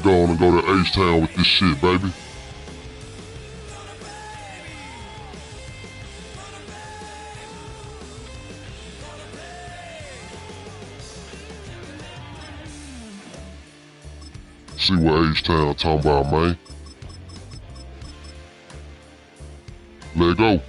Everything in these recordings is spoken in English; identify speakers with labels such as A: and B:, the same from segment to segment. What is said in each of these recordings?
A: go on and go to H-Town with this shit, baby. See what H-Town talking about, man. Let go.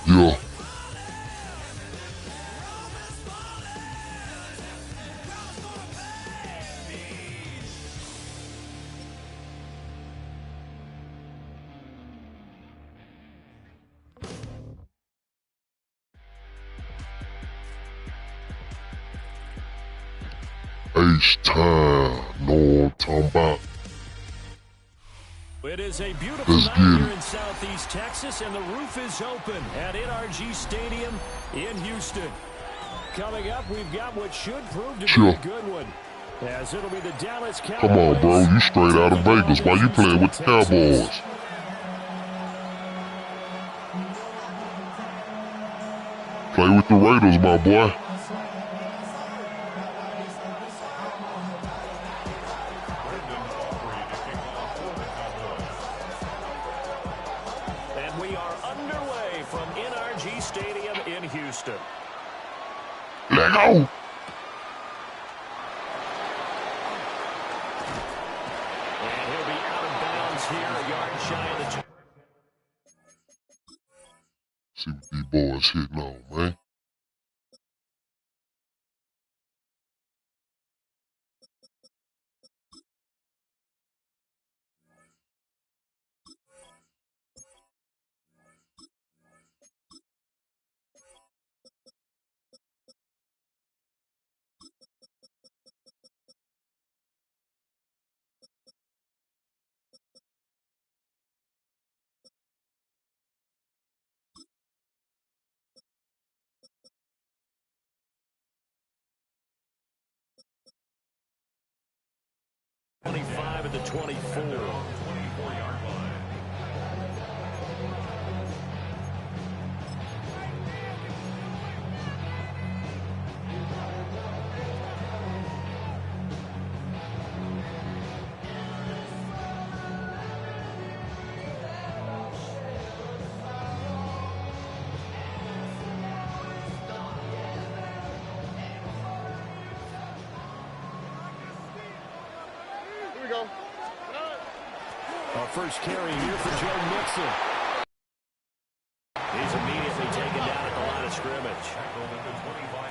A: Yeah. H-Time, know what I'm talking about.
B: It is a beautiful night here in Southeast Texas, and the roof is open at NRG Stadium in Houston. Coming up, we've got what should prove to be a good one, as it'll be the Dallas Cowboys.
A: Come on, bro. You straight out of Vegas. Why you playing with the Cowboys? Play with the Raiders, my boy. Let go.
B: And he'll be out of bounds here, a yard shy of the...
A: See what these boys hitting on, man.
B: At the 24. 24-yard line. Our first carry here for Joe Mixon. He's immediately taken down at the line of scrimmage.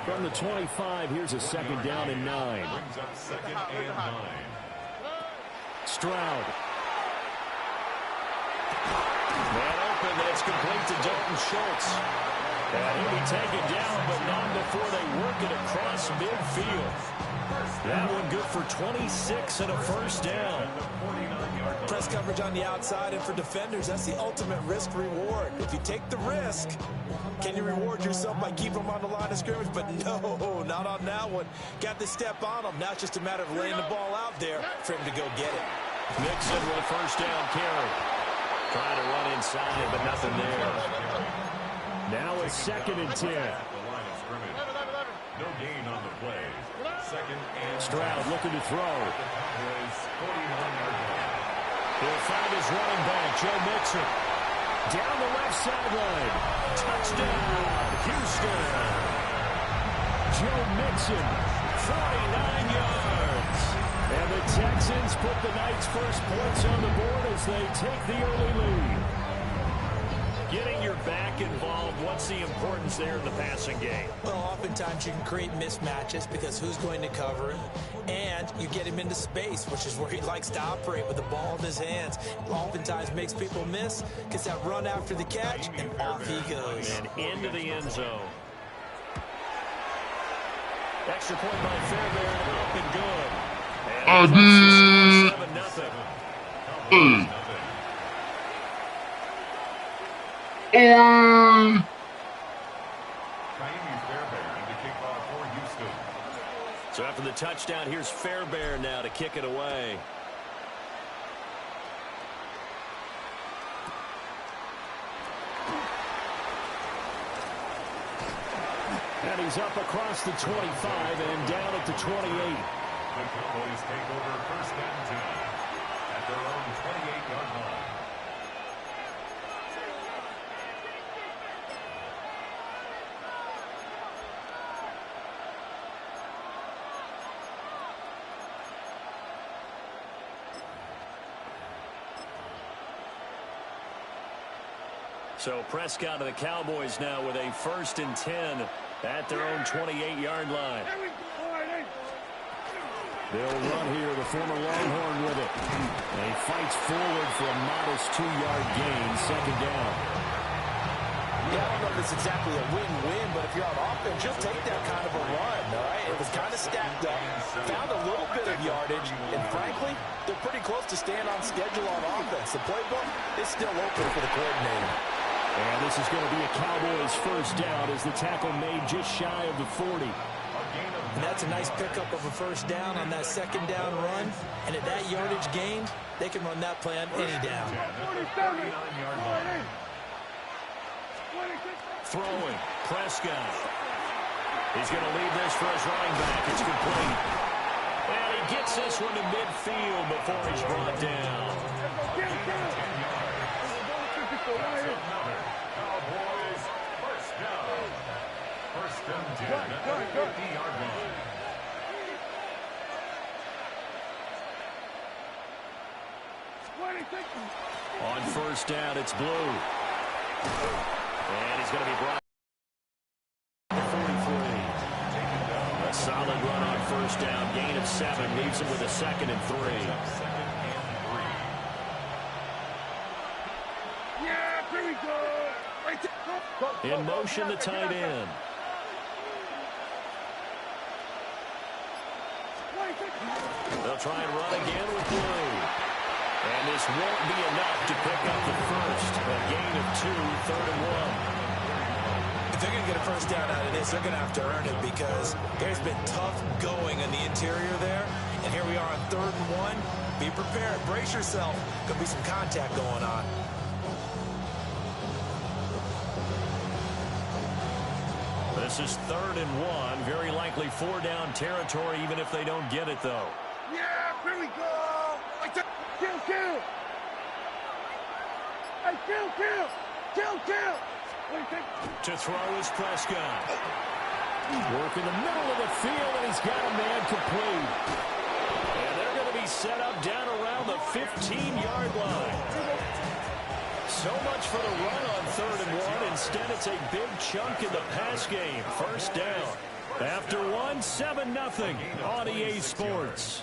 B: From the 25, here's a second down and 9. Brings up second and 9. Stroud. Man open, and it's complete to Dalton Schultz. And he'll be taken down, but not before they work it across midfield. That one good for 26 and a first down.
C: Press coverage on the outside, and for defenders, that's the ultimate risk-reward. If you take the risk, can you reward yourself by keeping them on the line of scrimmage? But no, not on that one. Got to step on them. Now it's just a matter of laying the ball out there for him to go get it.
B: Mixon with a first down carry. Trying to run inside, but nothing there. Now it's second and 10.
D: No gain on the play. Second and
B: Stroud looking to throw. He'll find his running back, Joe Mixon. Down the left sideline. Touchdown, Houston. Joe Mixon, 49 yards. And the Texans put the night's first points on the board as they take the early lead. Getting your back involved, what's the importance there in the passing game?
C: Well, oftentimes you can create mismatches because who's going to cover him, and you get him into space, which is where he likes to operate with the ball in his hands. Oftentimes makes people miss, gets that run after the catch, and off he goes.
B: And into the end zone. Extra point by Fairbairn, up and good.
A: I did.
B: 7-0.
A: Hey. Oi.
B: So after the touchdown, here's Fairbairn now to kick it away. And he's up across the 25 and down at the 28.
D: The Cowboys take over first and 10 at their own 28-yard line.
B: So Prescott of the Cowboys now with a 1st and 10 at their own 28-yard line. They'll run here, the former Longhorn with it. And he fights forward for a modest 2-yard gain, 2nd down.
C: Yeah, I don't know if it's exactly a win-win, but if you're on offense, you'll take that kind of a run, all right? It was kind of stacked up, found a little bit of yardage, and frankly, they're pretty close to staying on schedule on offense. The playbook is still open for the coordinator.
B: And this is going to be a Cowboys 1st down as the tackle made just shy of the 40.
C: And that's a nice pickup of a 1st down on that 2nd down run. And at that yardage gained, they can run that play on any down.
B: Throwing, Prescott. He's going to leave this for his running back. It's complete. And he gets this one to midfield before he's brought down.
D: Cowboys first down. 1st and 10 at the 50-yard line.
B: On 1st down, it's Blue. And he's going to be brought to 43. A solid run on 1st down. Gain of 7. Leaves him with a 2nd and 3. In motion, the tight end. They'll try and run again with Blue. And this won't be enough to pick up the 1st. A gain of 2, 3rd and 1.
C: If they're going to get a 1st down out of this, they're going to have to earn it because there's been tough going in the interior there. And here we are on 3rd and 1. Be prepared. Brace yourself. Could be some contact going on.
B: This is 3rd and 1. Very likely 4-down territory, even if they don't get it, though.
E: Yeah, here we go. Kill. Hey, kill.
B: To throw is Prescott. Work in the middle of the field, and he's got a man complete. And they're going to be set up down around the 15-yard line. So much for the run on 3rd and 1. Instead, it's a big chunk in the pass game. 1st down. After 1, 7-0 on EA Sports.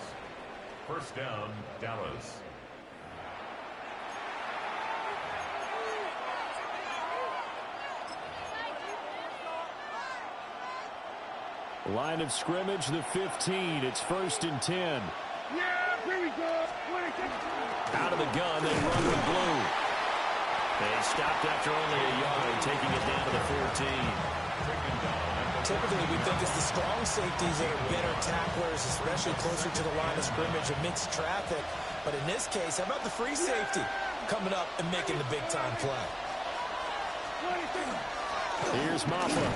D: 1st down, Dallas.
B: Line of scrimmage, the 15. It's 1st and 10.
E: Yeah, here we go.
B: Out of the gun, they run with Blue. They stopped after only a yard, taking it down to the 14.
C: Typically, we think it's the strong safeties that are better tacklers, especially closer to the line of scrimmage amidst traffic. But in this case, how about the free safety coming up and making the big-time play?
B: Here's Mappa.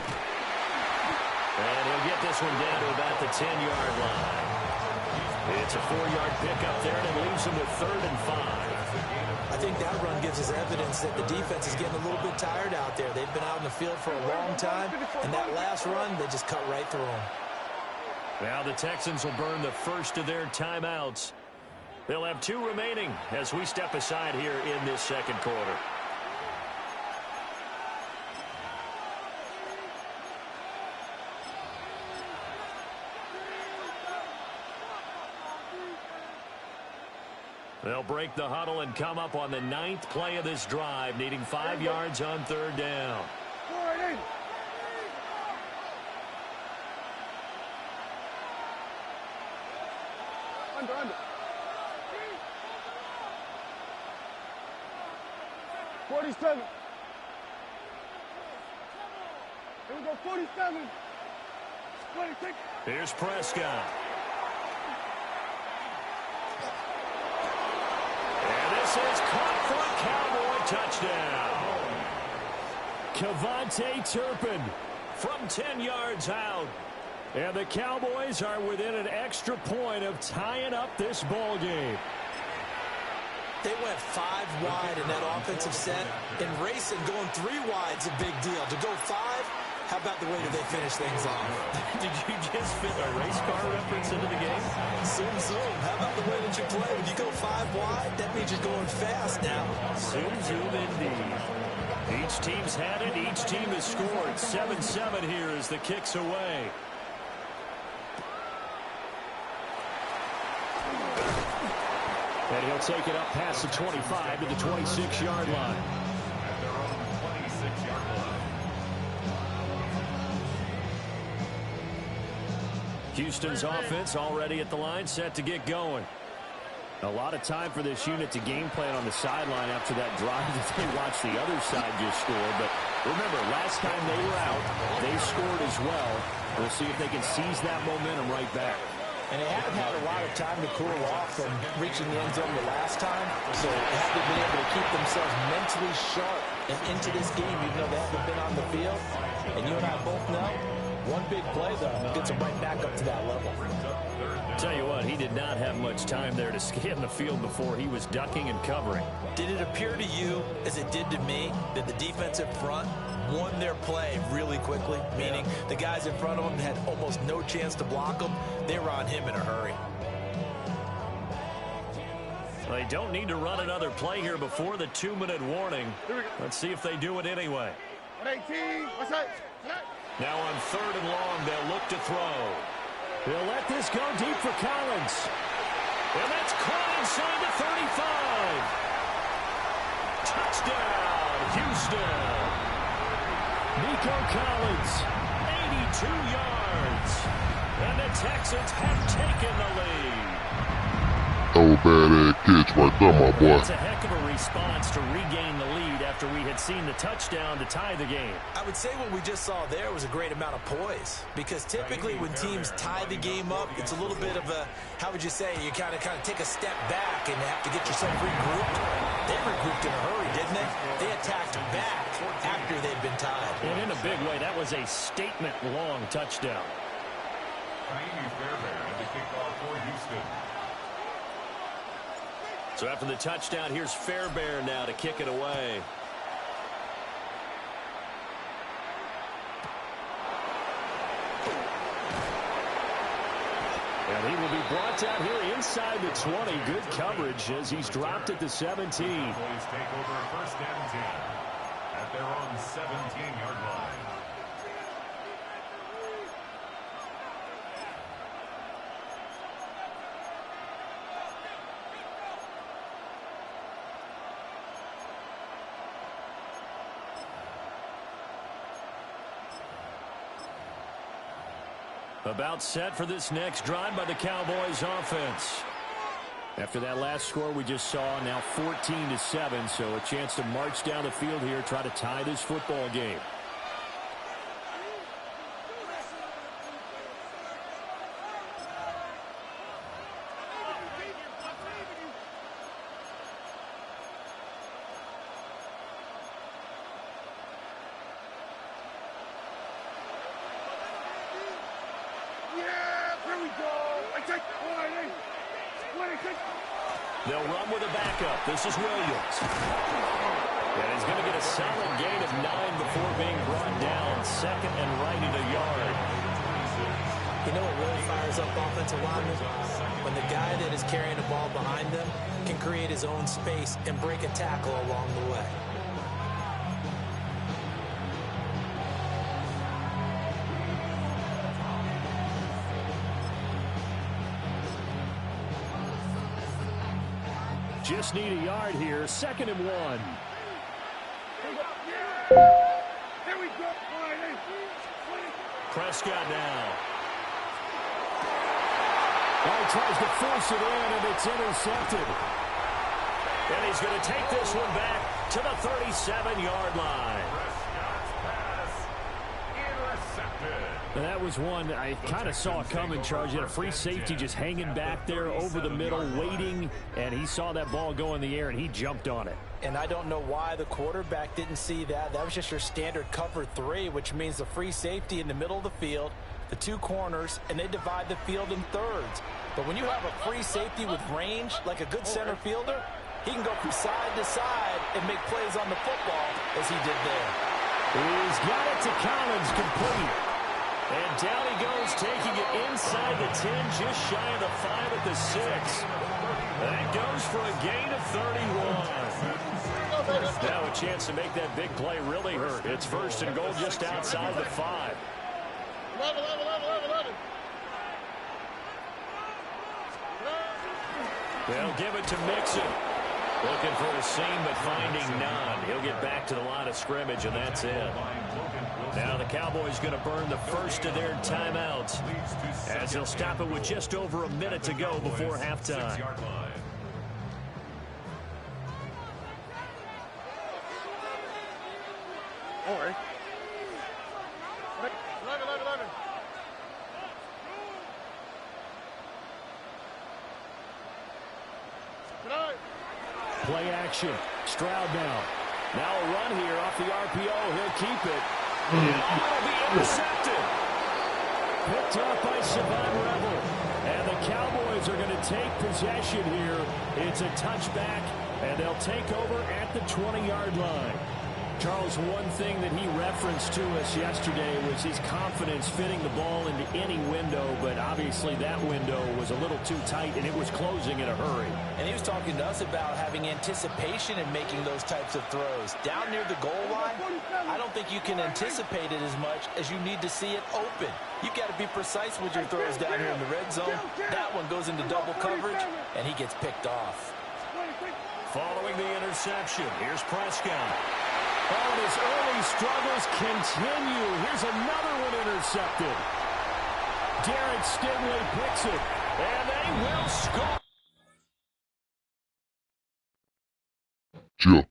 B: And he'll get this one down to about the 10-yard line. It's a 4-yard pickup there, and it leaves him with 3rd and 5.
C: I think that run gives us evidence that the defense is getting a little bit tired out there. They've been out in the field for a long time, and that last run, they just cut right through them.
B: Now the Texans will burn the first of their timeouts. They'll have 2 remaining as we step aside here in this 2nd quarter. They'll break the huddle and come up on the 9th play of this drive, needing 5 yards on 3rd down.
E: Under. 47. Here we go, 47. 26.
B: Here's Prescott. And this is caught for a Cowboy touchdown. Kevontae Turpin from 10 yards out. And the Cowboys are within an extra point of tying up this ball game.
C: They went 5 wide in that offensive set. In racing, going 3 wide is a big deal. To go 5, how about the way that they finish things off?
B: Did you just fit a race car reference into the game?
C: Zoom. How about the way that you play? When you go 5 wide, that means you're going fast now.
B: Zoom indeed. Each team's had it. Each team has scored. 7-7 here as the kick's away. And he'll take it up past the 25 to the 26-yard line.
D: At their own 26-yard line.
B: Houston's offense already at the line, set to get going. A lot of time for this unit to game plan on the sideline after that drive that they watched the other side just score. But remember, last time they were out, they scored as well. We'll see if they can seize that momentum right back.
C: And they haven't had a lot of time to cool off from reaching the end zone the last time. So they haven't been able to keep themselves mentally sharp and into this game, even though they haven't been on the field. And you and I both know, one big play, though, gets them right back up to that level.
B: Tell you what, he did not have much time there to scan the field before he was ducking and covering.
C: Did it appear to you, as it did to me, that the defensive front won their play really quickly? Meaning the guys in front of them had almost no chance to block them. They were on him in a hurry.
B: They don't need to run another play here before the 2-minute warning. Let's see if they do it anyway.
E: 118. What's that?
B: Now on 3rd and long, they'll look to throw. He'll let this go deep for Collins. And that's caught inside the 35. Touchdown, Houston. Nico Collins, 82 yards. And the Texans have taken the lead.
A: Oh, bad catch right there, my boy.
B: That's a heck of a response to regain the lead after we had seen the touchdown to tie the game.
C: I would say what we just saw there was a great amount of poise, because typically when teams tie the game up, it's a little bit of a, how would you say, you kind of take a step back and have to get yourself regrouped. They regrouped in a hurry, didn't they? They attacked back after they'd been tied.
B: And in a big way, that was a statement-long touchdown.
D: Fairbairn at the kickoff for Houston.
B: So after the touchdown, here's Fairbairn now to kick it away. And he will be brought down here inside the 20. Good coverage as he's dropped at the 17.
D: Boys take over 1st and 10 at their own 17-yard line.
B: About set for this next drive by the Cowboys offense. After that last score we just saw, now 14-7, so a chance to march down the field here, try to tie this football game. They'll run with a backup. This is Williams. And he's going to get a solid gain of 9 before being brought down. 2nd and right at a yard.
C: You know what really fires up offensive linemen? When the guy that is carrying the ball behind them can create his own space and break a tackle along the way.
B: Just need a yard here. 2nd and 1.
E: There we go.
B: Prescott now. Well, he tries to force it in, and it's intercepted. And he's going to take this one back to the 37-yard line. And that was one I kind of saw coming, Charles. You had a free safety just hanging back there over the middle, waiting, and he saw that ball go in the air, and he jumped on it.
C: And I don't know why the quarterback didn't see that. That was just your standard cover 3, which means the free safety in the middle of the field, the 2 corners, and they divide the field in thirds. But when you have a free safety with range, like a good center fielder, he can go from side to side and make plays on the football as he did there.
B: He's got it to Collins, complete. And down he goes, taking it inside the 10, just shy of the 5 at the 6. That goes for a gain of 31. Now a chance to make that big play really hurt. It's first and goal just outside the 5. They'll give it to Mixon. Looking for a seam, but finding none. He'll get back to the line of scrimmage, and that's it. Now the Cowboys going to burn the first of their timeouts as they'll stop it with just over a minute to go before halftime.
E: Don't worry. 11.
B: Play action. Stroud now. Now a run here off the RPO. He'll keep it. And it'll be intercepted. Picked up by Savon Rebel. And the Cowboys are going to take possession here. It's a touchback, and they'll take over at the 20-yard line. Charles, one thing that he referenced to us yesterday was his confidence fitting the ball into any window, but obviously that window was a little too tight, and it was closing in a hurry.
C: And he was talking to us about having anticipation in making those types of throws. Down near the goal line, I don't think you can anticipate it as much as you need to see it open. You've got to be precise with your throws down here in the red zone. That one goes into double coverage, and he gets picked off.
B: Following the interception, here's Prescott. Oh, and his early struggles continue. Here's another one intercepted. Garrett Stingley picks it, and they will score.
A: Sure.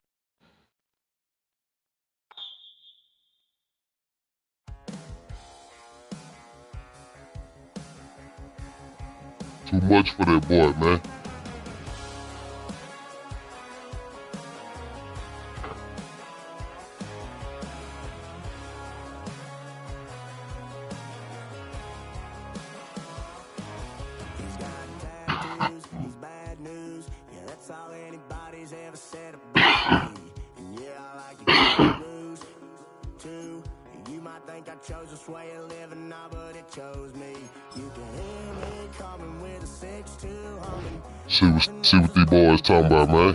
A: Too much for that boy, man. See what these boys talking about, man.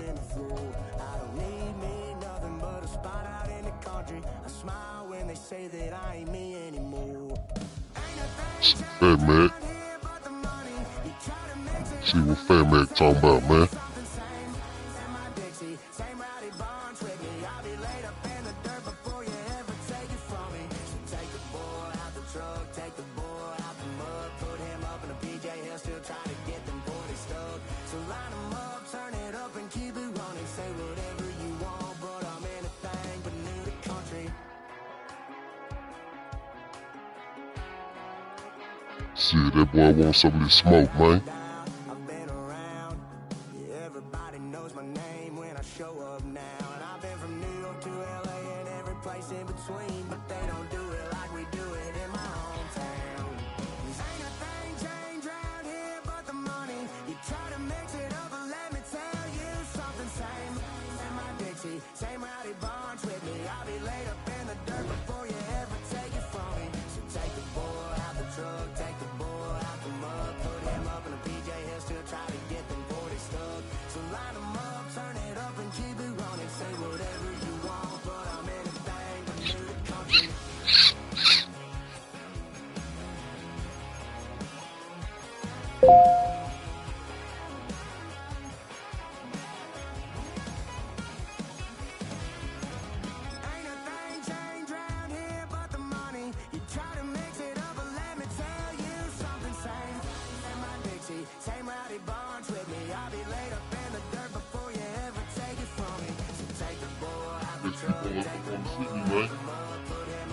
A: Fat Mac. See what Fat Mac talking about, man. Shit, that boy wants some of this smoke, man.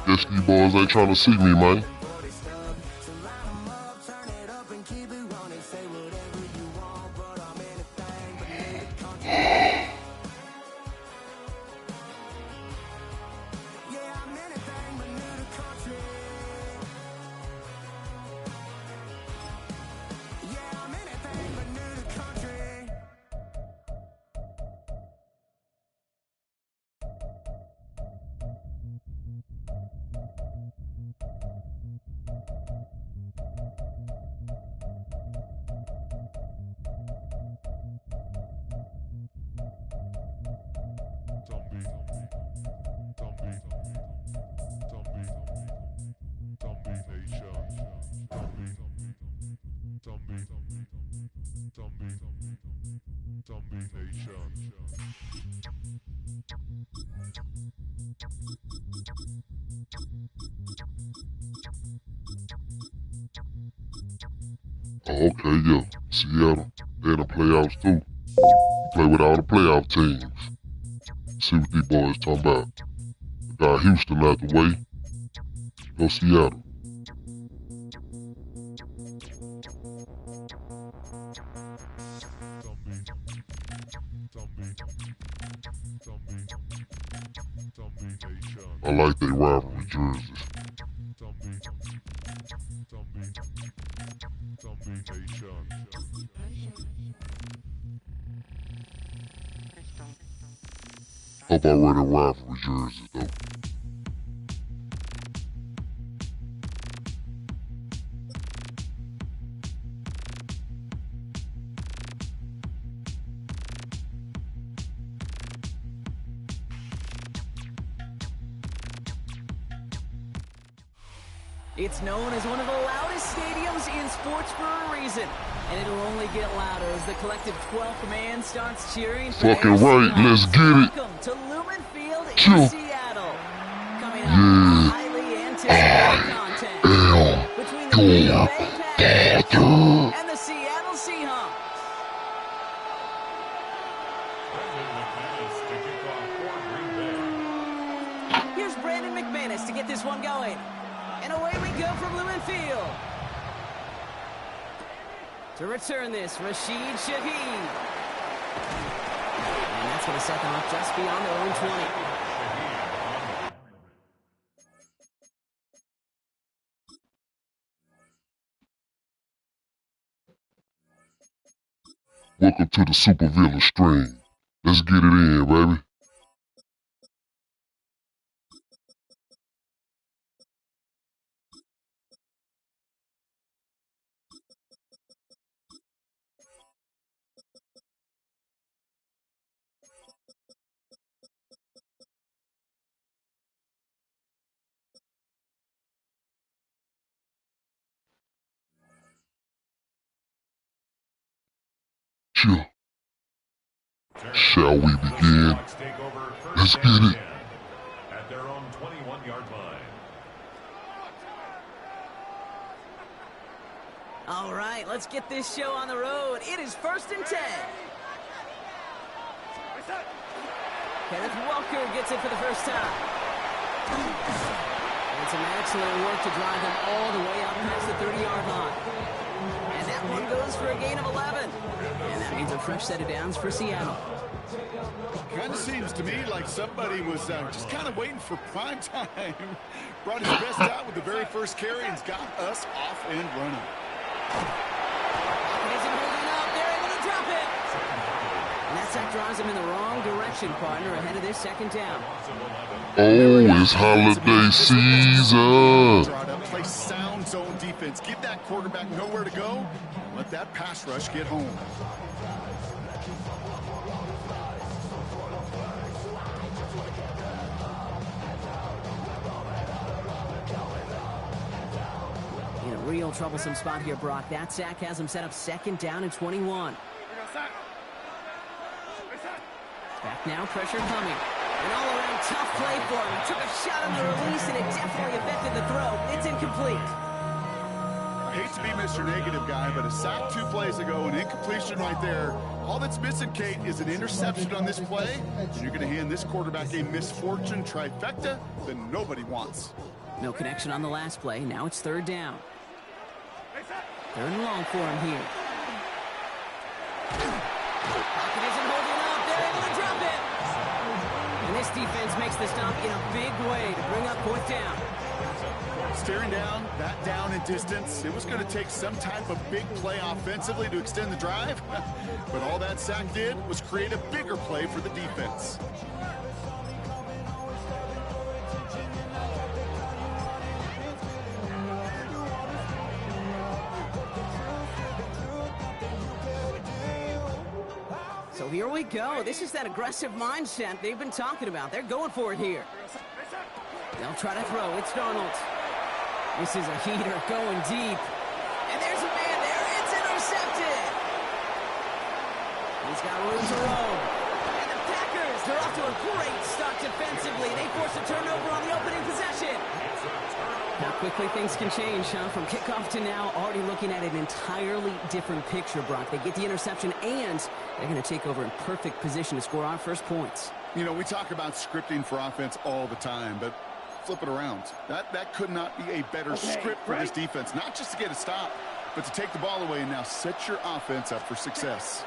A: Guess these boys ain't trying to see me, man. Oh, okay, yeah. Seattle, they're in the playoffs too. Play with all the playoff teams. See what these boys talking about. Got Houston out the way. Go Seattle. I like their rivalry jerseys. Hope I wear the rivalry jerseys though.
F: It's known as one of the loudest stadiums in sports for a reason. And it'll only get louder as the collective 12th man starts cheering.
A: Fucking right, let's get it.
F: Welcome to Lumen Field in Seattle. Coming up,
A: Yeah.
F: highly anticipated contest between the Green Bay Packers and the Seattle Seahawks. Here's Brandon McManus to get this one going. And away we go from Lumen Field. To return this, Rashid Shaheed. And that's going to set them up just beyond their own 20.
A: Welcome to the super villain stream. Let's get it in, baby. Chill. Shall we begin? Let's get it.
D: At their own 21-yard line.
F: All right, let's get this show on the road. It is 1st and 10. Kenneth Walker gets it for the first time. And some excellent work to drive them all the way up past the 30-yard line. And that one goes for a gain of 11. And that means a fresh set of downs for Seattle.
G: Kind of seems to me like somebody was just kind of waiting for prime time. Brought his best out with the very first carry and's got us off and running.
F: Isn't holding up. They're able to drop it. And that sack drives him in the wrong direction, partner, ahead of this second down.
A: Oh, it's holiday season.
G: Play sound zone defense. Give that quarterback nowhere to go. Let that pass rush get home.
F: In a real troublesome spot here, Brock. That sack has him set up 2nd down and 21. Back now, pressure coming. An all-around tough play for him. He took a shot on the release, and it definitely affected the throw. It's incomplete.
G: hate to be Mr. Negative guy, but a sack 2 plays ago, an incompletion right there. All that's missing, Kate, is an interception on this play. And you're going to hand this quarterback a misfortune trifecta that nobody wants.
F: No connection on the last play. Now it's 3rd down. 3rd and long for him here. Pocket isn't holding up. They're able to drop it. And this defense makes the stop in a big way to bring up 4th down.
G: Staring down, that down in distance. It was going to take some type of big play offensively to extend the drive. But all that sack did was create a bigger play for the defense.
F: So here we go. This is that aggressive mindset they've been talking about. They're going for it here. They'll try to throw. It's Darnold. This is a heater going deep. And there's a man there. It's intercepted. He's got room to roam. And the Packers, they're off to a great start defensively. They force a turnover on the opening possession. How quickly things can change, huh? From kickoff to now, already looking at an entirely different picture, Brock. They get the interception, and they're going to take over in perfect position to score our first points.
G: You know, we talk about scripting for offense all the time, but flip it around. That could not be a better script for this defense. Not just to get a stop, but to take the ball away and now set your offense up for success.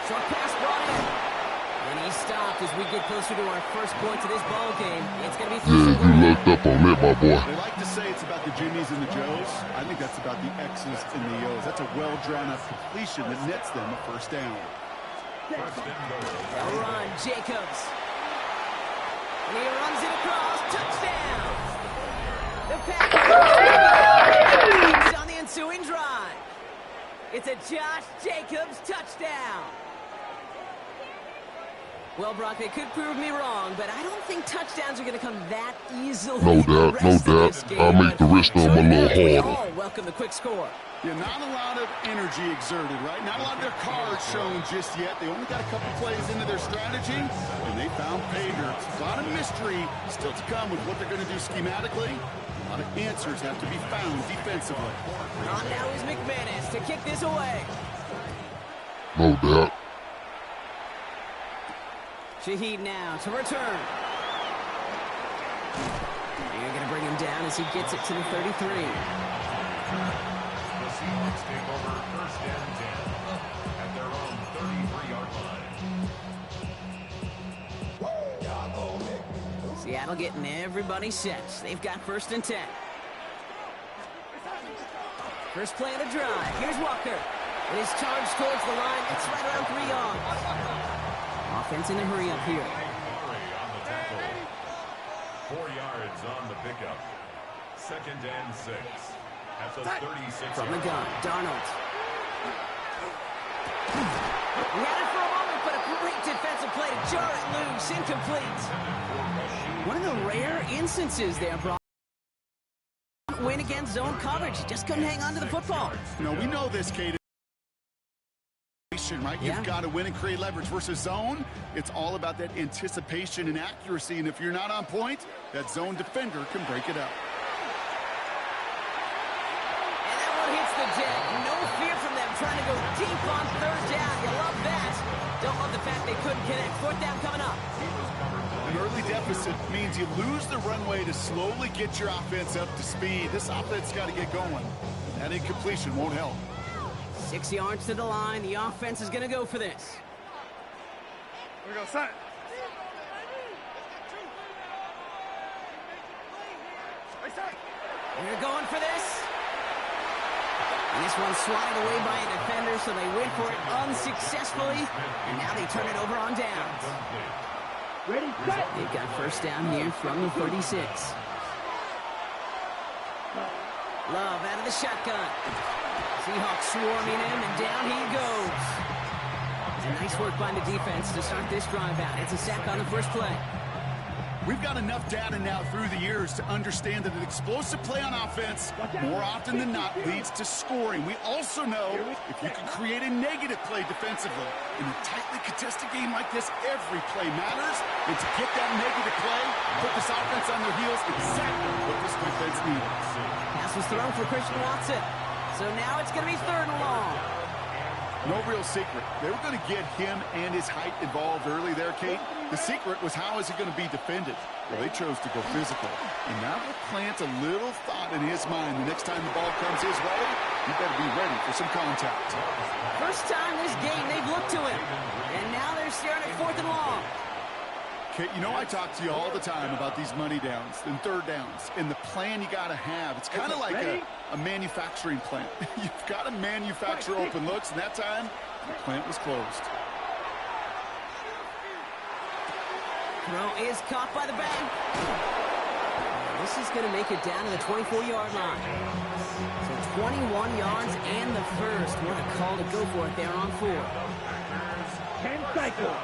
F: Short pass brought in. And he stopped as we get closer to our first points of this ball game. It's going to be
A: Yeah, you looked up on it, my boy.
G: They like to say it's about the Jimmies and the Joes. I think that's about the X's and the O's. That's a well-drawn-up completion that nets them a 1st down.
F: They'll run, Jacobs. And he runs it across. Touchdown! The Packers on the ensuing drive. It's a Josh Jacobs touchdown. Well, Brock, they could prove me wrong, but I don't think touchdowns are going to come that easily.
A: No doubt, no doubt. I'll make the rest of them a little harder.
F: Welcome the quick score.
G: Yeah, not a lot of energy exerted, right? Not a lot of their cards shown just yet. They only got a couple plays into their strategy, and they found pay dirt. A lot of mystery still to come with what they're going to do schematically. A lot of answers have to be found defensively.
F: On now is McManus to kick this away.
A: No doubt.
F: Shaheed now to return. You're going to bring him down as he gets it to the 33.
D: The Seahawks take over 1st and 10 at their own 33-yard line.
F: Seattle getting everybody set. They've got 1st and 10. First play of the drive. Here's Walker. It is charged towards the line. It's right around 3 yards. Offense in a hurry up here.
D: Murray on the tackle. 4 yards on the pickup. 2nd and 6 at the 36.
F: From the gun, Darnold. He had it for a moment, but a great defensive play to jar it loose. Incomplete. One of the rare instances there, Brock. Win against zone coverage. He just couldn't hang on to the football.
G: No, we know this, Kate. Right?
F: Yeah.
G: You've got to win and create leverage versus zone. It's all about that anticipation and accuracy, and if you're not on point, that zone defender can break it up.
F: And that one hits the deck. No fear from them trying to go deep on 3rd down. You love that. Don't love the fact they couldn't connect. 4th down coming up.
G: An early deficit means you lose the runway to slowly get your offense up to speed. This offense got to get going. That incompletion won't help.
F: 6 yards to the line. The offense is going to go for this.
E: Here we go, son.
F: And they're going for this. And this one's swatted away by a defender, so they went for it unsuccessfully. And now they turn it over on downs.
E: Ready, set.
F: They've got 1st down here from the 36. Love out of the shotgun. Seahawks swarming him, and down he goes. And nice work by the defense to start this drive out. It's a sack on the first play.
G: We've got enough data now through the years to understand that an explosive play on offense more often than not leads to scoring. We also know if you can create a negative play defensively in a tightly contested game like this, every play matters. And to get that negative play, put this offense on their heels, exactly what this defense needs.
F: Pass pass was thrown for Christian Watson. So now it's going to be 3rd and long.
G: No real secret. They were going to get him and his height involved early there, Kate. The secret was how is he going to be defended? Well, they chose to go physical. And now will plant a little thought in his mind. The next time the ball comes his way, you better be ready for some contact.
F: First time this game they've looked to him. And now they're staring at 4th and long.
G: Kate, you know I talk to you all the time about these money downs and 3rd downs and the plan you got to have. It's kind of like a manufacturing plant. You've got to manufacture open looks, and that time the plant was closed.
F: Throw is caught by the back. This is going to make it down to the 24-yard line. So 21 yards and the first. What a call to go for it there on 4.
E: 10 cycles.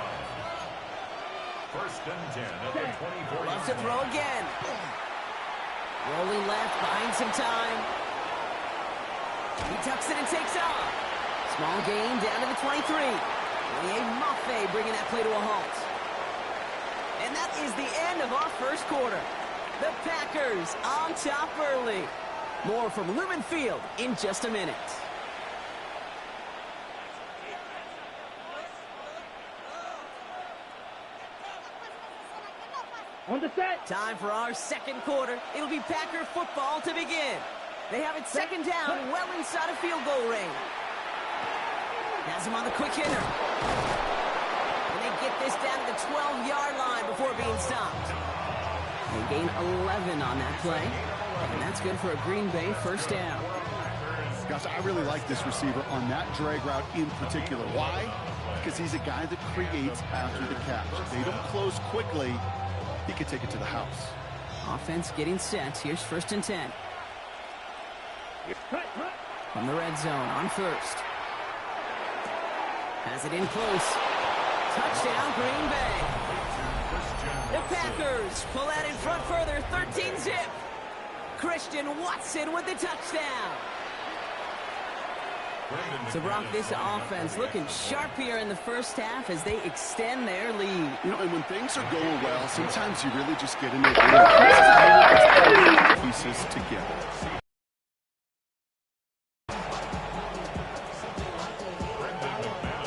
D: 1st and 10 at the 24.
F: Loves to throw again. Rolling left, buying some time. He tucks it and takes off. Small gain down to the 23. Olivier Maffei bringing that play to a halt. And that is the end of our first quarter. The Packers on top early. More from Lumen Field in just a minute.
E: On the set.
F: Time for our second quarter. It'll be Packer football to begin. They have it 2nd down, well inside of field goal range. Has him on the quick hitter. And they get this down to the 12-yard line before being stopped. They gain 11 on that play. And that's good for a Green Bay 1st down.
G: Gosh, I really like this receiver on that drag route in particular. Why? Because he's a guy that creates after the catch. They don't close quickly. He could take it to the house.
F: Offense getting set. Here's 1st and 10. From the red zone on 1st. Has it in close. Touchdown, Green Bay. The Packers pull out in front further, 13-zip. Christian Watson with the touchdown. So, Brock, this offense looking sharp here in the first half as they extend their lead.
G: You know, and when things are going well, sometimes you really just get into pieces together.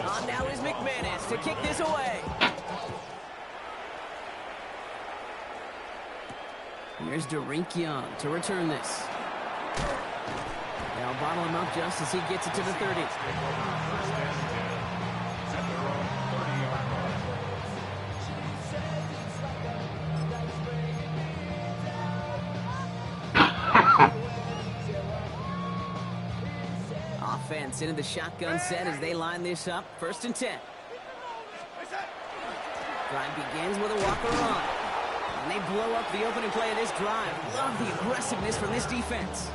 F: On now is McManus to kick this away. Here's Derink Young to return this. They'll bottle him up just as he gets it to the 30. Offense into the shotgun set as they line this up. 1st and 10. Drive begins with a walker run. And they blow up the opening play of this drive. Love the aggressiveness from this defense.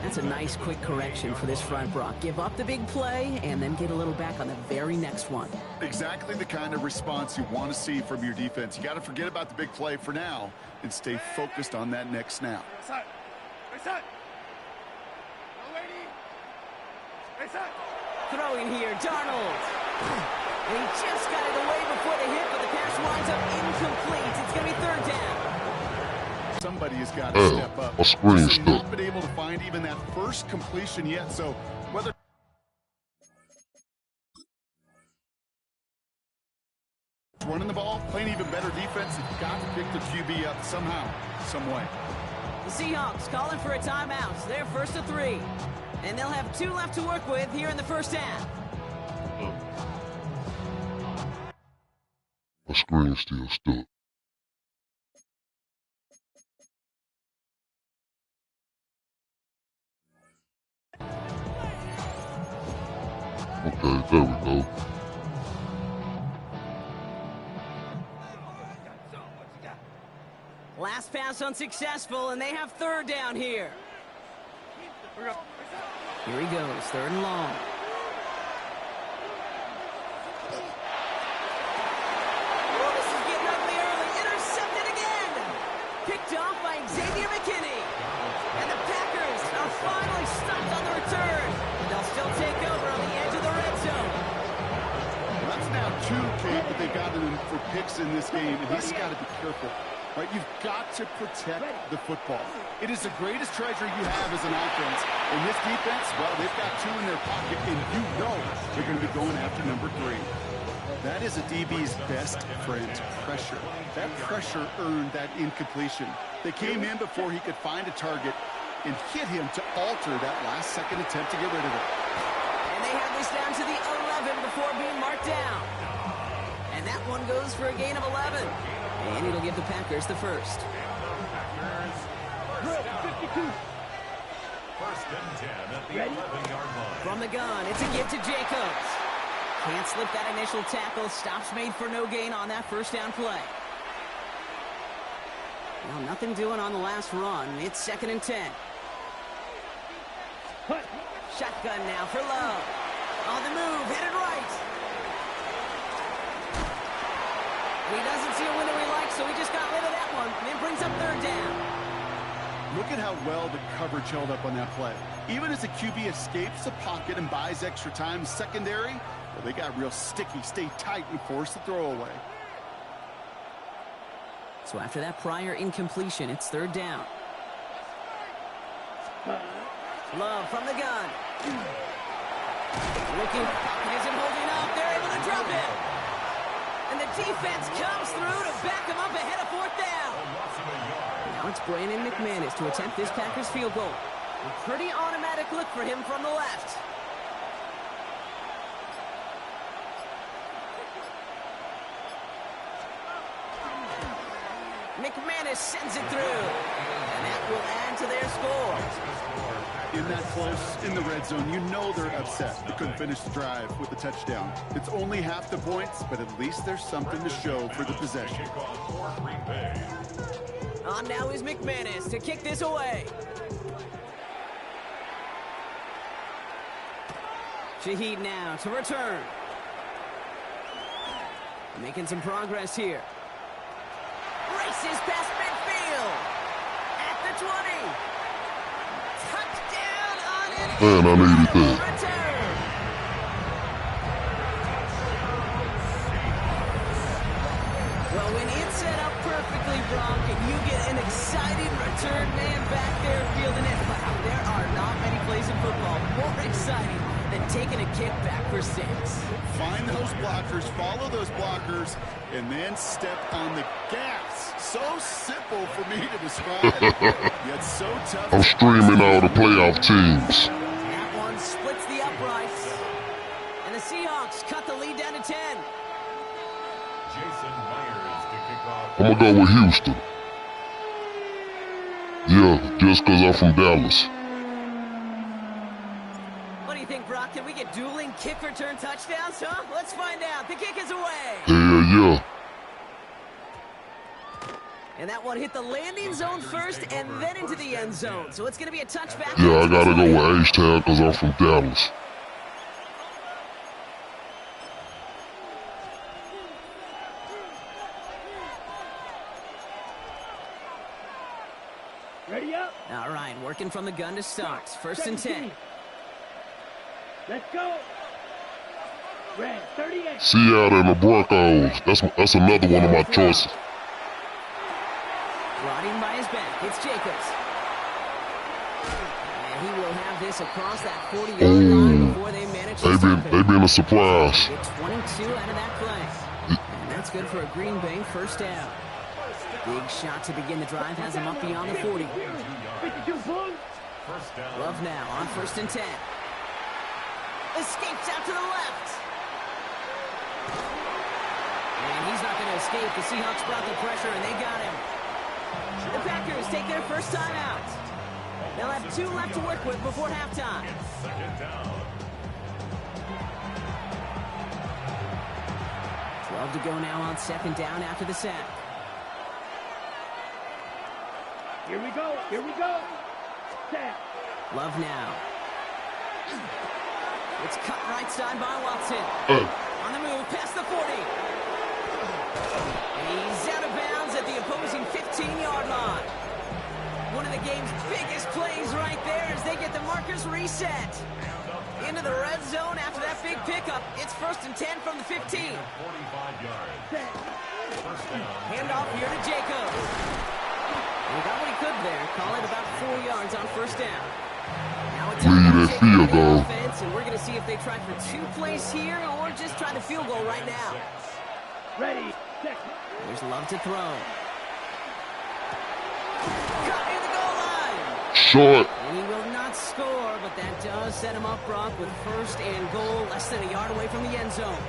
F: That's a nice quick correction for this front, Brock. Give up the big play and then get a little back on the very next one.
G: Exactly the kind of response you want to see from your defense. You got to forget about the big play for now and stay focused on that next snap.
F: Throwing here, Darnold. And he just got it away before the hit, but the pass winds up incomplete. It's going to be 3rd down.
G: Somebody has got to step up. He's not been able to find even that first completion yet, so whether running the ball, playing even better defense, you've got to pick the QB up somehow, some way.
F: The Seahawks calling for a timeout. They're 1st to 3. And they'll have 2 left to work with here in the first half.
A: My screen's still stuck. Okay, there we go.
F: Last pass unsuccessful, and they have 3rd down here. Here he goes, 3rd and long. Oh, this is getting ugly early. Intercepted again. Picked off by Xavier McKinney. And the Packers are finally stopped on the return. They'll still take over on the edge of the red zone.
G: Well, that's now 2, Kate, that they've gotten for picks in this game, and he's got to be careful. Right, you've got to protect the football. It is the greatest treasure you have as an offense. And this defense, well, they've got 2 in their pocket, and you know they're going to be going after number 3. That is a DB's best friend, pressure. That pressure earned that incompletion. They came in before he could find a target and hit him to alter that last-second attempt to get rid of it.
F: And they have this down to the 11 before being marked down. And that one goes for a gain of 11. And it'll give the Packers the first.
B: First and 10 at the 11-yard line.
F: From the gun, it's a give to Jacobs. Can't slip that initial tackle. Stops made for no gain on that first down play. Well, nothing doing on the last run. It's 2nd and 10. Shotgun now for Love. On the move, headed right. He doesn't see a window he likes, so he just got rid of that one. And it brings up 3rd down.
G: Look at how well the coverage held up on that play. Even as the QB escapes the pocket and buys extra time secondary, well, they got real sticky, stay tight, and force the throw away.
F: So after that prior incompletion, it's 3rd down. Love from the gun. Looking, isn't holding up. They're able to drop him. And the defense comes through to back him up ahead of 4th down. Now it's Brandon McManus to attempt this Packers field goal. A pretty automatic look for him from the left. McManus sends it through. And that will add to their score.
G: In that close, in the red zone, you know they're upset. They couldn't finish the drive with the touchdown. It's only half the points, but at least there's something to show for the possession.
F: On now is McManus to kick this away. Shaheed now to return. Making some progress here. Races past midfield. At the 20. Touchdown on an
A: Man, I needed that.
F: return. Well, when it's set up perfectly, Brock, and you get an exciting return man back there fielding it, wow, there are not many plays in football more exciting than taking a kick back for 6.
G: Find those blockers, follow those blockers, and then step on the gas. So simple for me to describe, yet so tough.
A: I'm streaming all the playoff teams.
F: That one splits the uprights. And the Seahawks cut the lead down to 10.
D: Jason Myers to kick off.
A: I'm gonna go with Houston. Yeah, just because I'm from Dallas.
F: What do you think, Brock? Can we get dueling kick return touchdowns, huh? Let's find out. The kick is away.
A: Hell yeah.
F: And that one hit the landing zone first and then into the end zone. So it's going to be a touchback.
A: Yeah, I gotta go with H-Town because I'm from Dallas.
E: Ready up.
F: All right, working from the gun to start. 1st and 10.
E: Let's go. Red 38.
A: Seattle and the Broncos. That's another one of my choices.
F: Riding by his back, it's Jacobs. And he will have this across that 40-yard line before they manage to stop it.
A: They've been a surprise.
F: Get 22 out of that play. And that's good for a Green Bay 1st down. Big shot to begin the drive has him up beyond the 40.
E: 52 Bulls.
F: Love now on 1st and 10. Escapes out to the left. And he's not going to escape. The Seahawks brought the pressure, and they got him. The Packers take their first time out. They'll have 2 left to work with before halftime. 12 to go now on 2nd down after the sack.
E: Here we go. Here we go. Set.
F: Love now. It's cut right side by Watson. On the move, past the 40. And he's out of bounds at the opposing 15-yard line. One of the game's biggest plays right there as they get the markers reset. into the red zone after that big pickup. It's 1st and 10 from the 15.
D: 45 yards. First down.
F: Handoff here to Jacobs. He got what he could there. Call it about 4 yards on 1st down. Now it's
A: Lead that field goal.
F: offense, and we're going to see if they try for 2 plays here or just try the field goal right now.
E: Ready, set.
F: There's Love to throw. Cut near the goal line.
A: Short.
F: And he will not score, but that does set him up, Brock, with 1st and goal, less than a yard away from the end zone.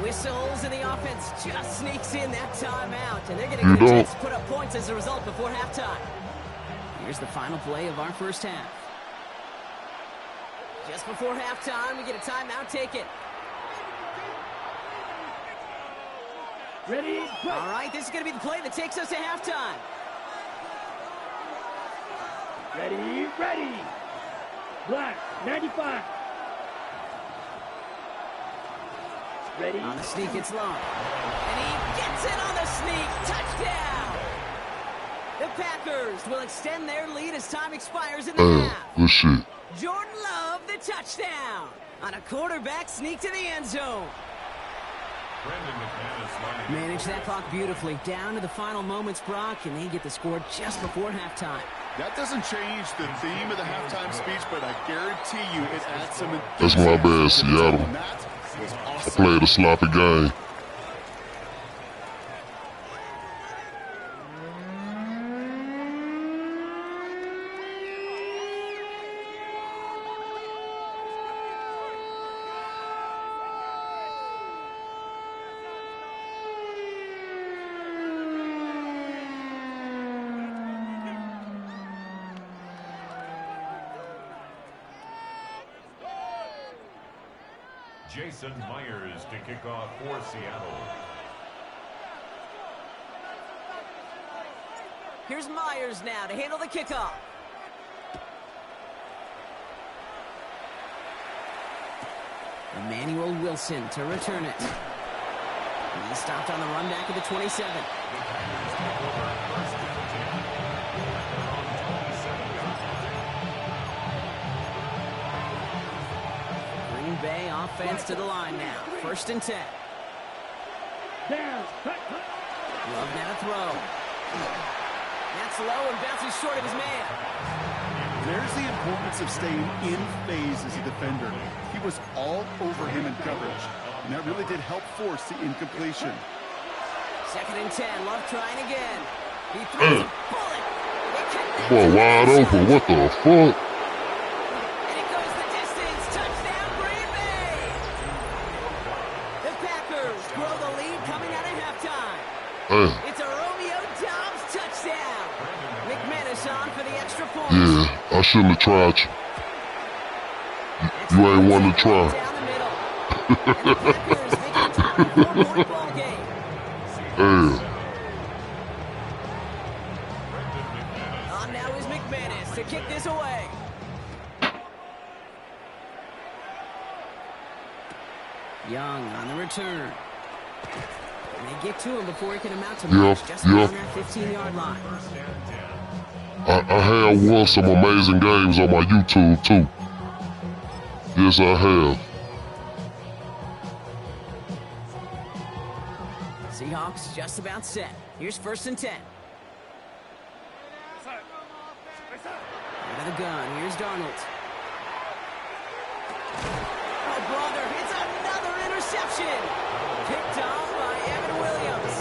F: Whistles, and the offense just sneaks in that timeout, and they're going to get a chance to put up points as a result before halftime. Here's the final play of our 1st half. Just before halftime, we get a timeout taken.
E: Ready, play.
F: All right, this is going to be the play that takes us to halftime.
E: Ready, ready. Black, 95. Ready.
F: On the sneak, it's long. And he gets it on the sneak. Touchdown! The Packers will extend their lead as time expires in the half.
A: Good shit.
F: Jordan Love, the touchdown. On a quarterback sneak to the end zone. Manage that clock beautifully. Down to the final moments, Brock, and they get the score just before halftime.
G: That doesn't change the theme of the halftime speech, but I guarantee you it adds some enthusiasm.
A: That's my bad, Seattle.
G: And that was
A: I
G: awesome.
A: played a sloppy game.
D: Jason Myers to kick off for Seattle.
F: Here's Myers now to handle the kickoff. Emmanuel Wilson to return it. He stopped on the run back at the 27. Green Bay offense to the line now. 1st and 10.
E: Down.
F: Love now to throw. That's low and bounces short of his man.
G: There's the importance of staying in phase as a defender. He was all over him in coverage, and that really did help force the incompletion.
F: 2nd and 10. Love trying again. He throws a bullet.
A: Boy, wide open. What the fuck?
F: And it goes the distance. Touchdown, Green Bay. The Packers grow the lead coming out of halftime. It's a Romeo Dobbs touchdown. McManus on for the extra point.
A: Yeah, I shouldn't have tried you. You ain't one to try.
F: Down the middle. And the Packers make it a 24-point ball game. On now is McManus to kick this away. Young on the return. And they get to him before he can amount to much. Just on that 15-yard line.
A: I have won some amazing games on my YouTube too. Yes, I have.
F: Seahawks just about set. Here's 1st and 10. Out of the gun. Here's Darnold. Oh, brother. It's another interception. Picked off by Evan Williams.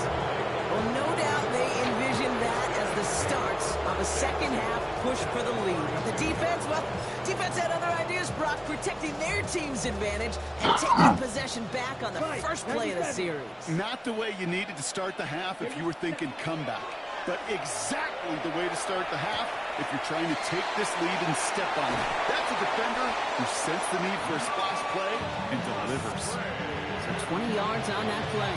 F: Well, no doubt they envisioned that as the start of a second-half push for the lead. But the defense, well, defense had other ideas, Brock, protecting their team's advantage and taking possession back on the first play of the series.
G: Not the way you needed to start the half if you were thinking comeback, but exactly the way to start the half if you're trying to take this lead and step on it. That's a defender who sensed the need for a splash play and delivers.
F: So 20 yards on that play.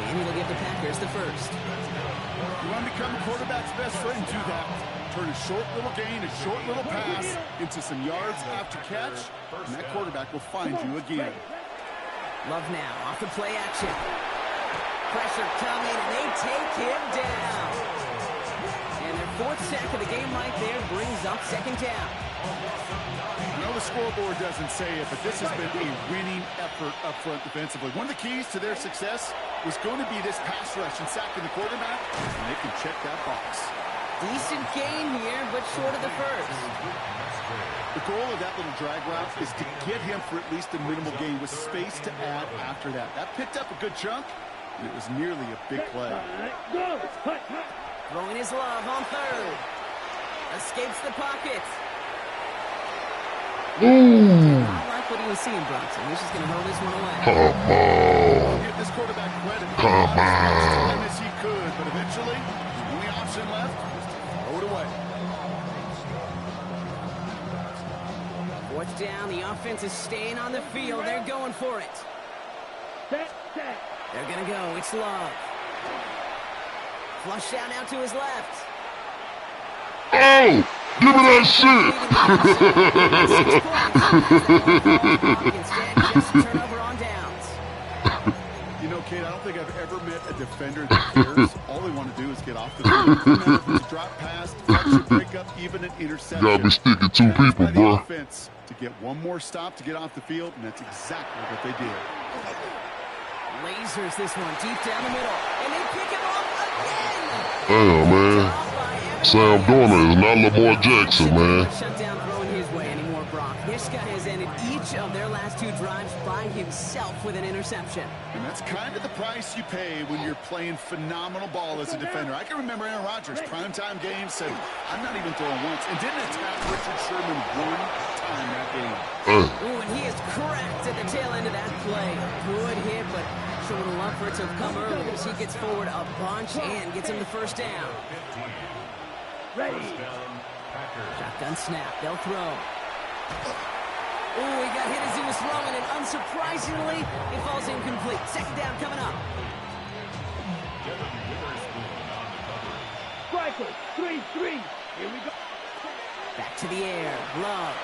F: And it'll give the Packers the first.
G: You want to become a quarterback's best friend, do that. Turn a short little gain, a short little pass into some yards after catch, and that quarterback will find you again.
F: Love now, off the play action. Pressure coming, and they take him down. And their 4th sack of the game right there brings up 2nd down.
G: You know, the scoreboard doesn't say it, but this has been a winning effort up front defensively. One of the keys to their success was going to be this pass rush and sacking the quarterback, and they can check that box.
F: Decent gain here, but short of the first.
G: The goal of that little drag route is to get him for at least a minimal gain with space to add after that. That picked up a good chunk, and it was nearly a big play.
F: Throwing his love on third. Escapes the pocket.
A: Ooh.
F: I like what he was seeing, Bronson. He's just going to roll this one away.
A: Come on.
G: Give this quarterback credit.
A: Come on.
G: As he could, but eventually, the only option left was to throw it away.
F: Fourth down, the offense is staying on the field. They're going for it. They're going to go. It's Love. Flush out now to his left.
A: Oh! Give me that shit!
F: Instead, just a turnover on downs.
G: You know, Kate, I don't think I've ever met a defender that cares. All they want to do is get off the field. No matter if it's a drop pass, deflection, break up, even an interception.
A: You gotta be sticking two people, bro.
G: Offense to get one more stop to get off the field, and that's exactly what they did.
F: Lasers this one deep down the middle, and they pick him off again.
A: Damn, man. Sam Dorner is not Lamar Jackson, man.
F: Shut down throwing his way anymore, Brock. This guy has ended each of their last two drives by himself with an interception.
G: And that's kind of the price you pay when you're playing phenomenal ball as a defender. I can remember Aaron Rodgers, primetime games, said, I'm not even throwing once, and didn't attack Richard Sherman one time that game.
F: Ooh, and he is cracked at the tail end of that play. Good hit, but sure would have loved for it to have come early as he gets forward a bunch and gets him the first down.
E: Ready.
F: Shotgun snap. They'll throw. Ooh, he got hit as he was throwing, and unsurprisingly, it falls incomplete. Second down coming up.
E: Strikers, 3-3. Here we go.
F: Back to the air. Love.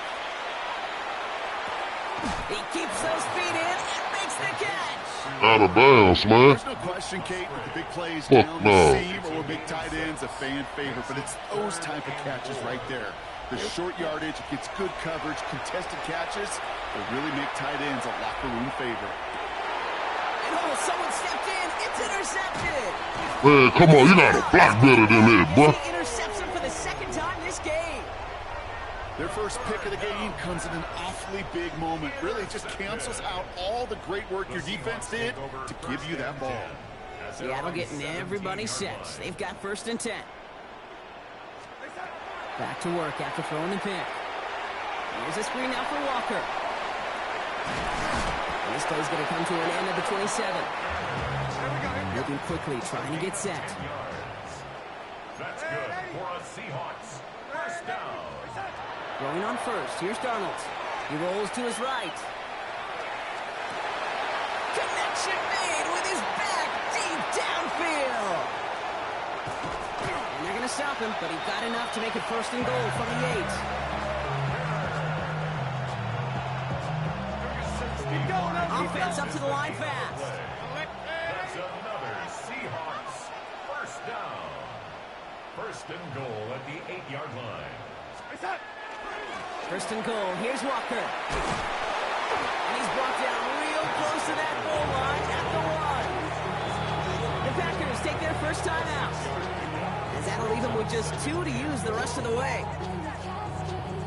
F: He keeps those feet in and makes the catch.
A: Out of bounds, man.
G: There's no question, Kate, with the big plays
A: Fuck
G: down
A: no.
G: the seam or big tight ends, a fan favorite, but it's those type of catches right there. The short yardage, gets good coverage, contested catches, will really make tight ends a locker room favorite.
F: And oh, someone stepped in. It's intercepted.
A: Man, come on, you gotta block better than that, bro.
F: He intercepts him for the second time this game.
G: Their first pick of the game comes in an awfully big moment. Really just cancels out all the great work your defense did to give you that ball.
F: Seattle getting everybody set. They've got 1st and 10. Back to work after throwing the pick. Here's a screen now for Walker. And this play's going to come to an end at the 27. Moving quickly, trying to get set.
D: That's good for a Seahawks. First down.
F: Throwing on first. Here's Darnold. He rolls to his right. Connection made with his back deep downfield. And they're going to stop him, but he got enough to make it 1st and goal from the 8. Offense up to the line fast.
D: That's another Seahawks. First down. 1st and goal at the 8-yard line.
F: 1st and goal. Here's Walker. And he's brought down real close to that goal line at the 1. The Packers take their first time out. As that'll leave them with just 2 to use the rest of the way.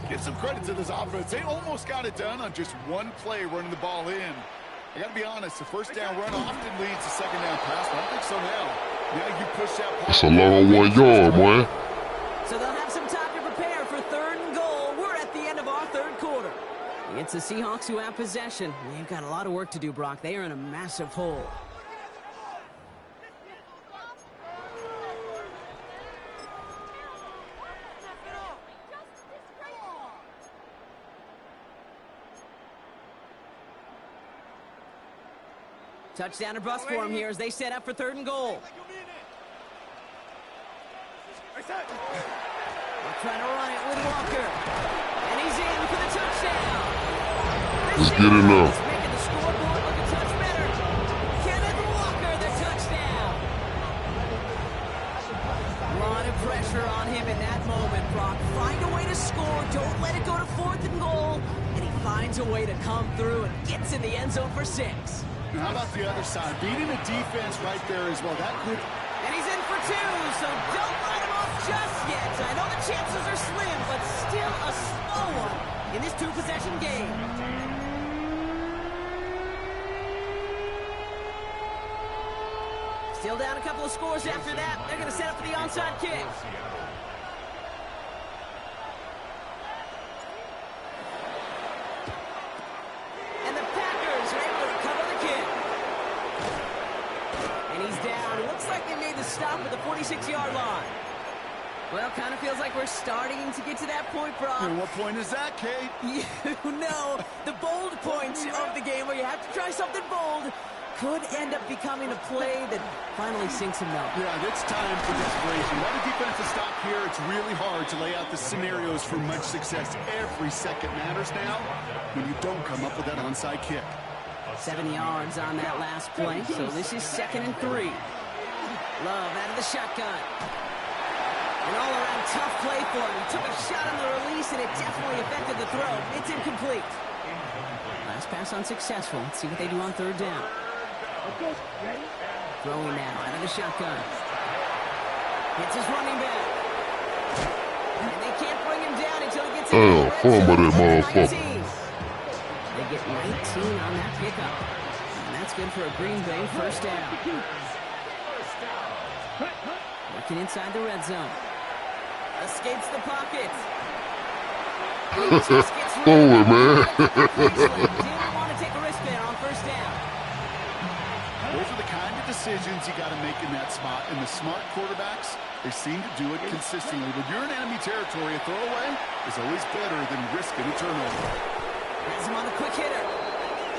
G: Give some credit to this offense. They almost got it done on just one play running the ball in. I got to be honest, the 1st down run often leads to 2nd down pass, but I don't think so now. Now you push that.
A: It's a long 1 yard, man.
F: So they'll have some time to prepare for 3rd and goal. We're at the end of our 3rd quarter. It's the Seahawks who have possession. They've got a lot of work to do, Brock. They are in a massive hole. Touchdown or bust for him here as they set up for 3rd and goal. They're trying to run it with Walker. And he's in for the touchdown.
A: Let's get it now.
F: He's making the scoreboard look a touch better. Kenneth Walker, the touchdown. A lot of pressure on him in that moment, Brock. Find a way to score. Don't let it go to 4th and goal. And he finds a way to come through and gets in the end zone for 6.
G: Now how about the other side? Beating the defense right there as well. That could...
F: And he's in for 2, so don't write him off just yet. I know the chances are slim, but still a small one in this 2-possession game. Still down a couple of scores after that. They're going to set up for the onside kick. And the Packers are able to recover the kick. And he's down. It looks like they made the stop at the 46-yard line. Well, kind of feels like we're starting to get to that point, Brock.
G: And what point is that, Kate?
F: You know, the bold point of the game where you have to try something bold could end up becoming a play that finally sinks him out.
G: Yeah, it's time for desperation. Let a defensive stop here. It's really hard to lay out the scenarios for much success. Every second matters now when you don't come up with that onside kick.
F: 7 yards on that last play, so this is 2nd and 3. Love out of the shotgun. An all-around tough play for him. He took a shot on the release, and it definitely affected the throw. It's incomplete. Last pass unsuccessful. Let's see what they do on 3rd down. Throwing now out of the shotgun. Hits his running back. And they can't bring him down until he gets in. They get 19 on that pickup. And that's good for a Green Bay 1st down. Working inside the red zone. Escapes the pocket.
A: Forward, man.
F: Didn't want to take a risk there on 1st down.
G: Those are the kind of decisions you got to make in that spot. And the smart quarterbacks, they seem to do it consistently. When you're in enemy territory, a throwaway is always better than risking a turnover.
F: Has him on the quick hitter.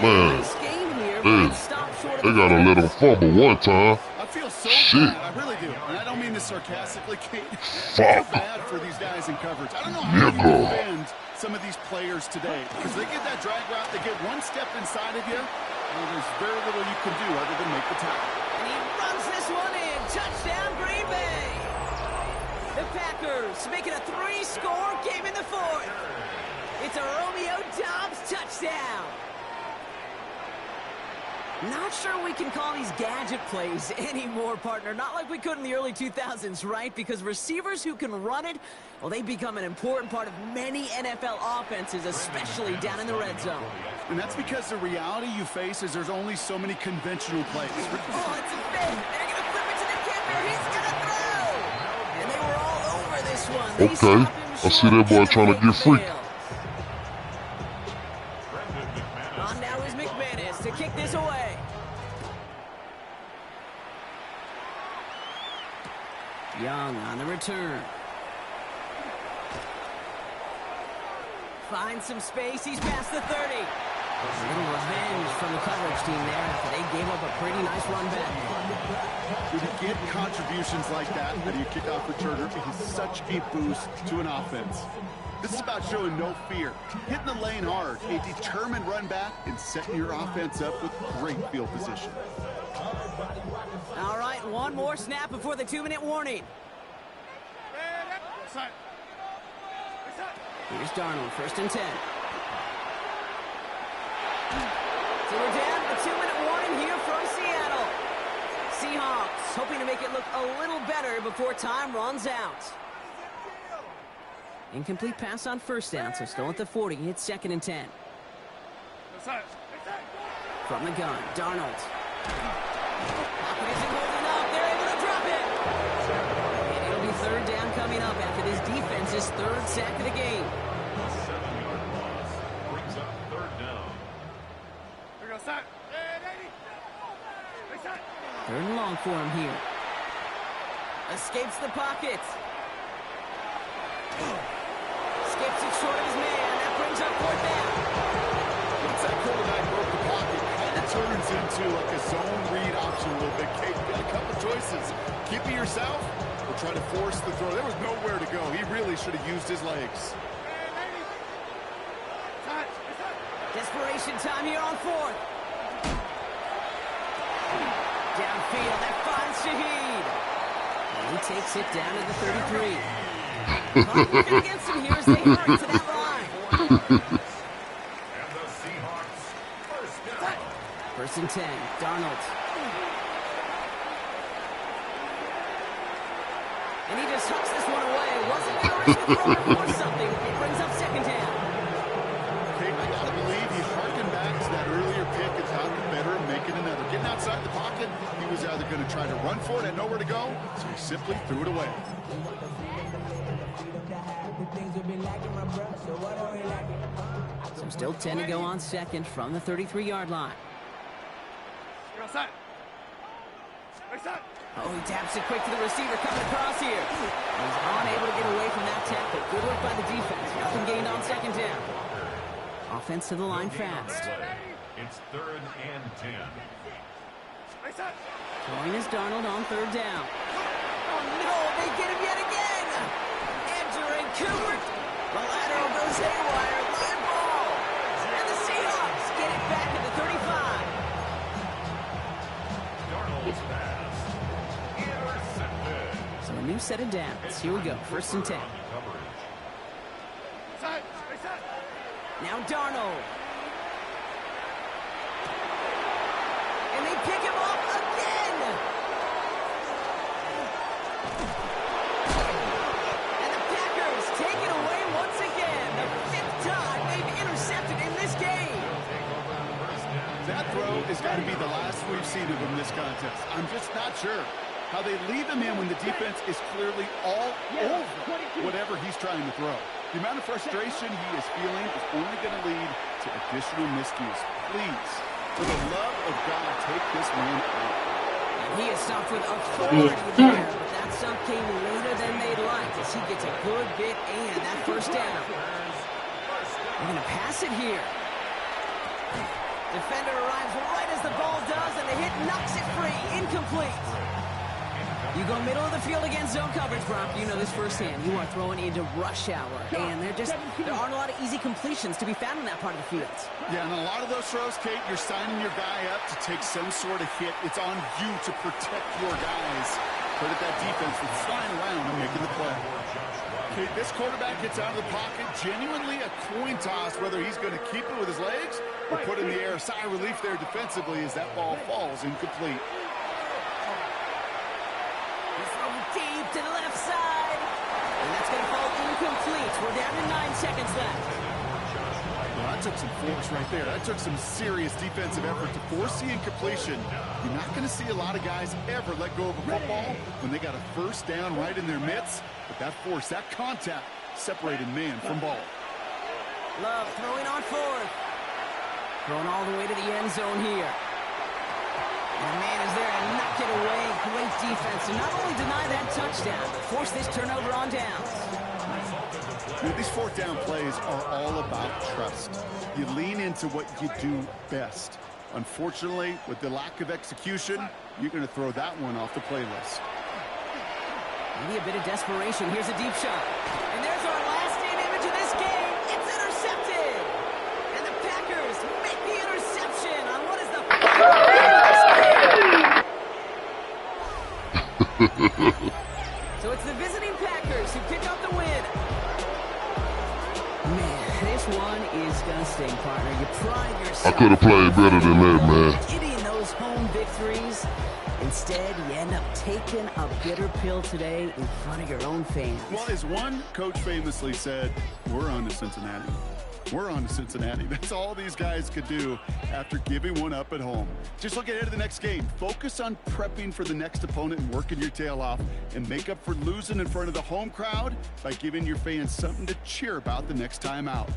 A: Man,
F: Nice game here,
A: dude,
F: but stopped short of
A: they
F: the
A: got a
F: goal.
A: little fumble one time.
G: I feel so
A: Shit.
G: bad. I really do. And I don't mean this sarcastically, Kate. I
A: Fuck.
G: feel bad for these guys in coverage. I don't know how you defend some of these players today. Because they get that drag route, they get one step inside of you, and there's very little you can do other than make the tackle.
F: And he runs this one in. Touchdown, Green Bay. The Packers make it a 3-score game in the 4th. It's a Romeo Doubs touchdown. Not sure we can call these gadget plays anymore, partner. Not like we could in the early 2000s, right? Because receivers who can run it, well, they become an important part of many NFL offenses, especially down in the red zone.
G: And that's because the reality you face is there's only so many conventional plays.
F: Oh, it's a fake. They're going to flip it to the kicker. He's going to throw. And they were all over this one. They
A: Okay,
F: stopped him
A: I see
F: short
A: that boy
F: in the
A: trying to get free.
F: fail. On now is McManus to kick this away. Young on the return. Finds some space. He's past the 30. A little revenge from the coverage team there after they gave up a pretty nice run back.
G: When you get contributions like that out of your kickoff returner, it is such a boost to an offense. This is about showing no fear, hitting the lane hard, a determined run back, and setting your offense up with great field position.
F: All right, one more snap before the 2-minute warning. Here's Darnold, 1st and 10. So we're down to the 2-minute warning here from Seattle. Seahawks hoping to make it look a little better before time runs out. Incomplete pass on 1st down, so still at the 40. It's 2nd and 10. From the gun, Darnold. Pocket isn't holding up. They're able to drop it. And it'll be 3rd down coming up after this defense's 3rd sack of the game.
D: 7-yard loss brings up 3rd down.
F: 3rd and long for him here. Escapes the pocket. Skips it short of his man. That brings up 4th down.
G: Once that quarterback broke the pocket, it turns into like a zone read option a little bit. Kate, you got a couple choices. Keep it yourself or try to force the throw. There was nowhere to go. He really should have used his legs.
F: Desperation time here on 4th. Downfield, that finds Shaheed. And he takes it down to the 33. But looking against him here as they hurry to that line. First and 10, Darnold. And he just hucks this one away. Wasn't going to reach the throw for something. It brings up second down.
G: Okay, I got to believe he harkened back to that earlier pick and thought the better of making another. Getting outside the pocket, he was either going to try to run for it and nowhere to go, so he simply threw it away.
F: So still 10 to go on second from the 33-yard line. Oh, he taps it quick to the receiver coming across here. He's unable to get away from that tackle. Good work by the defense. Nothing gained on second down. Offense to the line fast.
D: It's 3rd and 10.
F: Throwing is Darnold on third down. Oh, no, they get him yet again. Entering Cooper. The lateral goes haywire. Live ball. And the Seahawks get it back at the 35.
D: Darnold's pass. Intercepted.
F: So a new set of downs. Here we go. First and 10. Now Darnold. And they pick him up again. And the Packers take it away once again. The 5th time they've intercepted in this game.
G: That throw has got to be the last we've seen of him this contest. I'm just not sure how they leave him in when the defense is clearly all over whatever he's trying to throw. The amount of frustration he is feeling is only going to lead to additional miscues. Please, for the love of God, take this man out.
F: And he is stopped with authority there, but that stop came later than they'd like as he gets a good bit and that first down. They're going to pass it here. Defender arrives right as the ball does, and the hit knocks it free. Incomplete. You go middle of the field against zone coverage, Brock. You know this firsthand. You are throwing into rush hour, and there aren't a lot of easy completions to be found in that part of the field.
G: Yeah, and a lot of those throws, Kate, you're signing your guy up to take some sort of hit. It's on you to protect your guys. Credit that defense for flying around and making the play. Okay, this quarterback gets out of the pocket, genuinely a coin toss, whether he's going to keep it with his legs or put in the air. Sigh of relief there defensively as that ball falls incomplete.
F: Deep to the left side. And that's going to fall incomplete. We're down to 9 seconds left.
G: Well, that took some force right there. That took some serious defensive effort to force the incompletion. You're not going to see a lot of guys ever let go of a football when they got a first down right in their midst. But that force, that contact, separated man from ball.
F: Love throwing on fourth. Throwing all the way to the end zone here. And the man is there to knock it away. Great defense to not only deny that touchdown, but force this turnover on downs.
G: You know, these fourth down plays are all about trust. You lean into what you do best. Unfortunately, with the lack of execution, you're going to throw that one off the playlist.
F: Maybe a bit of desperation. Here's a deep shot. And there's our last-in image of this game. It's intercepted. And the Packers make the interception on what is the So it's the visiting Packers who pick up the win. Man, this one is gonna sting, partner. You pride yourself.
A: I could have played better than that, man.
F: Getting those home victories. Instead, you end up taking a bitter pill today in front of your own fans.
G: Well, as one coach famously said, we're on to Cincinnati. We're on to Cincinnati. That's all these guys could do after giving one up at home. Just look ahead to the next game. Focus on prepping for the next opponent and working your tail off, and make up for losing in front of the home crowd by giving your fans something to cheer about the next time out.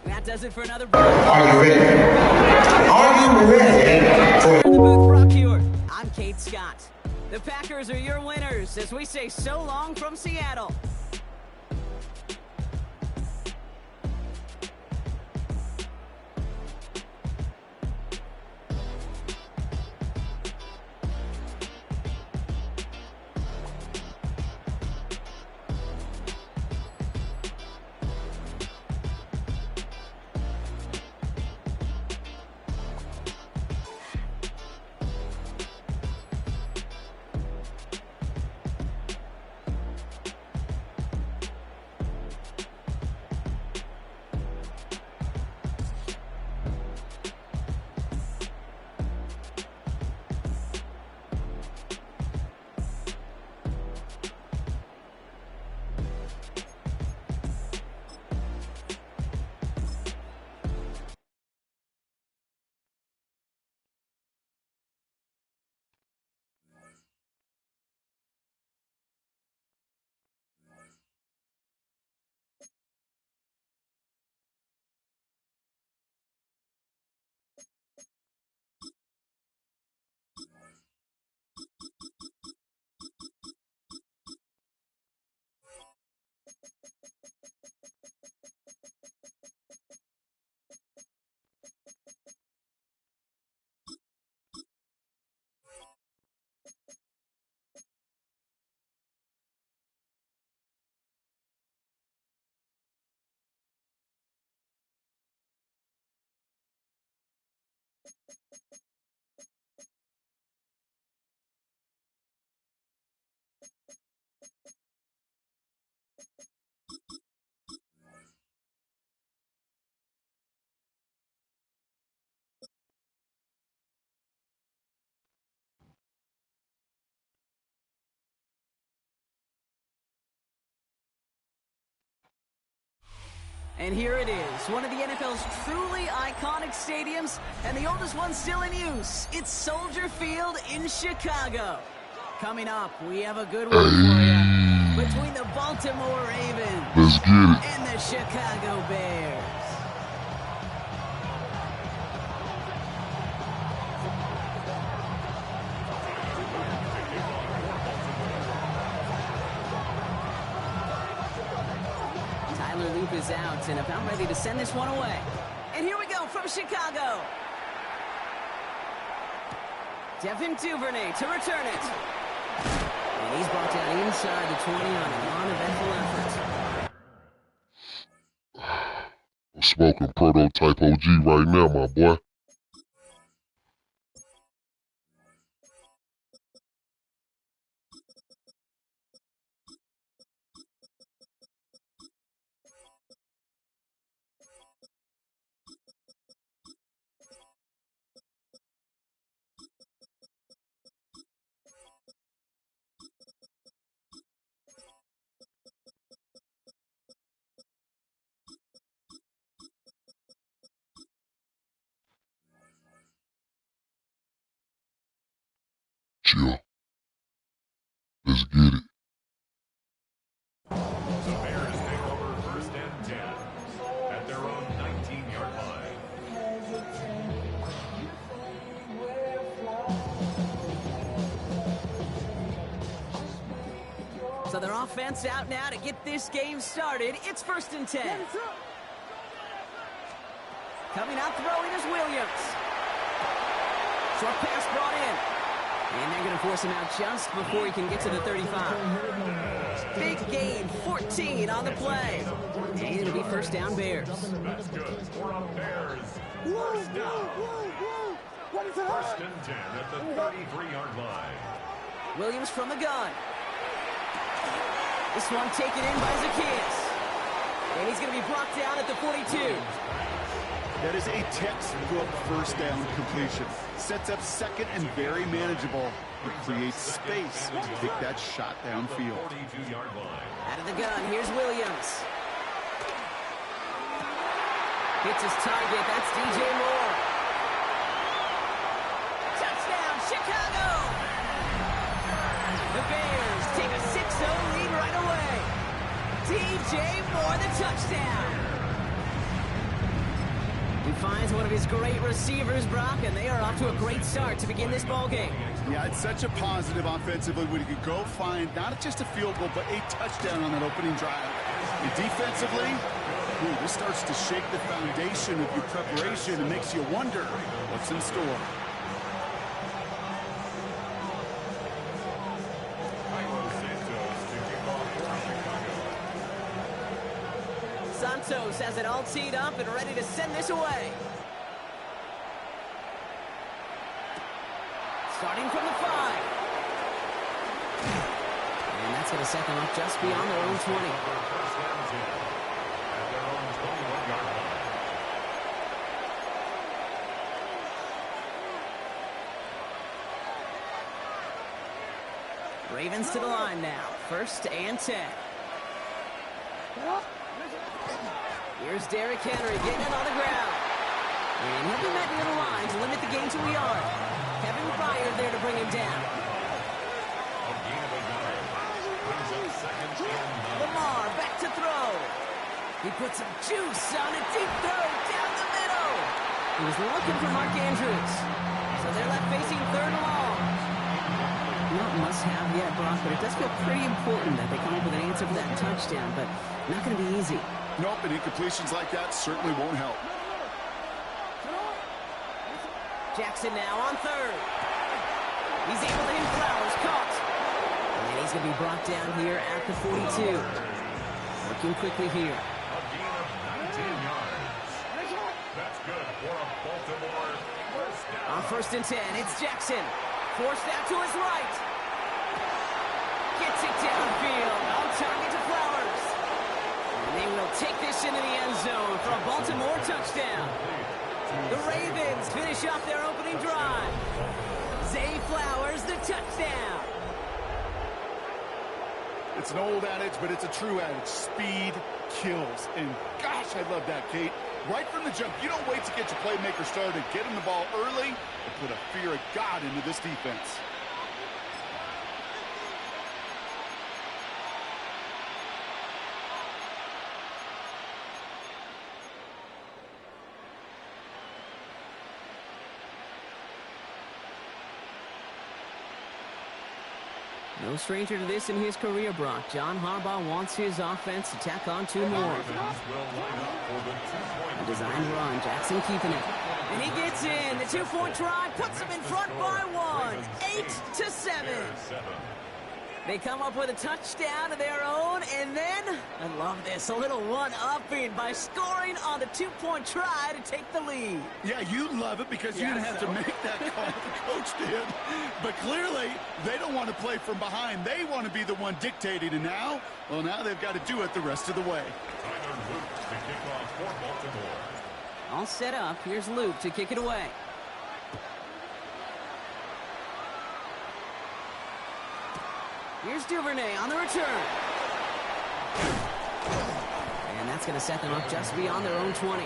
F: That does it for another.
H: Are you ready? Are you ready for
F: In the booth, Brock Hewitt. I'm Kate Scott. The Packers are your winners as we say so long from Seattle. And here it is, one of the NFL's truly iconic stadiums, and the oldest one still in use. It's Soldier Field in Chicago. Coming up, we have a good one for you. Between the Baltimore Ravens
A: Let's get it.
F: and the Chicago Bears. Loop is out and about ready to send this one away. And here we go from Chicago. Devin Duvernay to return it. And he's brought down inside the 20 on an uneventful effort.
A: I'm smoking prototype OG right now, my boy. Chill. Let's get it.
D: The Bears take over 1st and 10 at their own 19-yard line.
F: So their offense out now to get this game started. It's 1st and 10. Coming out throwing is Williams. Short pass brought in. And they're going to force him out just before he can get to the 35. Big gain, 14 on the play. And it'll be 1st down Bears.
D: That's good for a Bears. 1st down. 1st and 10 at the 33-yard line.
F: Williams from the gun. This one taken in by Zacchaeus. And he's going to be brought down at the 42.
G: That is a textbook 1st down completion. Sets up 2nd and very manageable. It creates space to take that shot downfield.
D: 42-yard line.
F: Out of the gun, here's Williams. Hits his target, that's DJ Moore. Touchdown, Chicago! The Bears take a 6-0 lead right away. DJ Moore, the touchdown. He finds one of his great receivers, Brock, and they are off to a great start to begin this ball game.
G: Yeah, it's such a positive offensively when you could go find not just a field goal, but a touchdown on that opening drive. And defensively, this starts to shake the foundation of your preparation and makes you wonder what's in store.
F: Santos has it all teed up and ready to send this away. Starting from the 5. And that's going to set them up just beyond their own 20. Ravens to the line now. 1st and 10. Here's Derrick Henry getting it on the ground. And he'll be met near the line to limit the gain to a yard. Kevin Byard there to bring him down. Lamar back to throw. He puts some juice on a deep throw down the middle. He was looking for Mark Andrews. So they're left facing 3rd and long. Not must-have yet, Brock, but it does feel pretty important that they come up with an answer for that touchdown, but not going to be easy.
G: Nope, and incompletions like that certainly won't help.
F: Jackson now on 3rd. He's able to hit Flowers, caught. And he's going to be brought down here at the 42. Working quickly here.
D: A gain of 19 yards. That's good for a Baltimore 1st down.
F: On 1st and 10, it's Jackson. Forced out to his right. Gets it downfield. On target to Flowers. And they will take this into the end zone for a Baltimore touchdown. The Ravens finish off their opening drive. Zay Flowers, the touchdown.
G: It's an old adage, but it's a true adage. Speed kills. And gosh, I love that, Kate. Right from the jump, you don't wait to get your playmaker started. Get him the ball early and put a fear of God into this defense.
F: No stranger to this in his career, Brock. John Harbaugh wants his offense to tack on 2 more. A designed run, Jackson keeping it. And he gets in. The 2-point try puts him in front by 1. 8-7. They come up with a touchdown of their own, and then, I love this, a little one-upping by scoring on the 2-point try to take the lead.
G: Yeah, you love it because you didn't have to make that call. The coach did. But clearly, they don't want to play from behind. They want to be the one dictating, and now, well, now they've got to do it the rest of the way.
F: All set up. Here's Luke to kick it away. Here's Duvernay on the return. And that's going to set them up just beyond their own 20.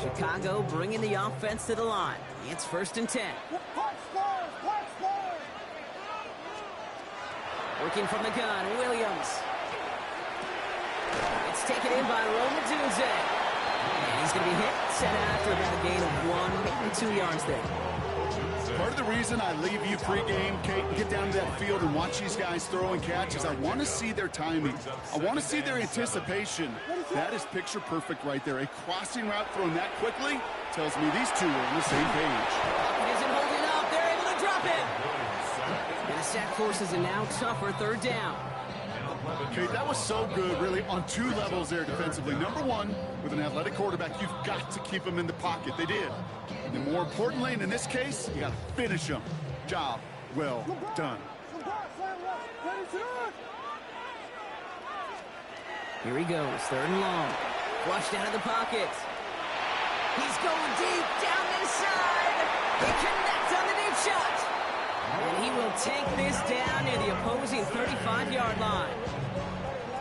F: Chicago bringing the offense to the line. It's 1st and 10. Working from the gun, Williams. It's taken in by Romadunze. And he's going to be hit, set after about a gain of 1, maybe 2 yards there.
G: Part of the reason I leave you pregame, Kate, and get down to that field and watch these guys throw and catch is I want to see their timing. I want to see their anticipation. That is picture perfect right there. A crossing route thrown that quickly tells me these two are on the same page.
F: He isn't holding up. They're able to drop it. And the sack forces a now tougher 3rd down.
G: Okay, that was so good, really, on 2 levels there defensively. Number 1, with an athletic quarterback, you've got to keep him in the pocket. They did. And more importantly, and in this case, you got to finish him. Job well done.
F: Here he goes, 3rd and long. Flushed out of the pocket. He's going deep down this side. He connects on the deep shot. And he will take this down near the opposing 35-yard line.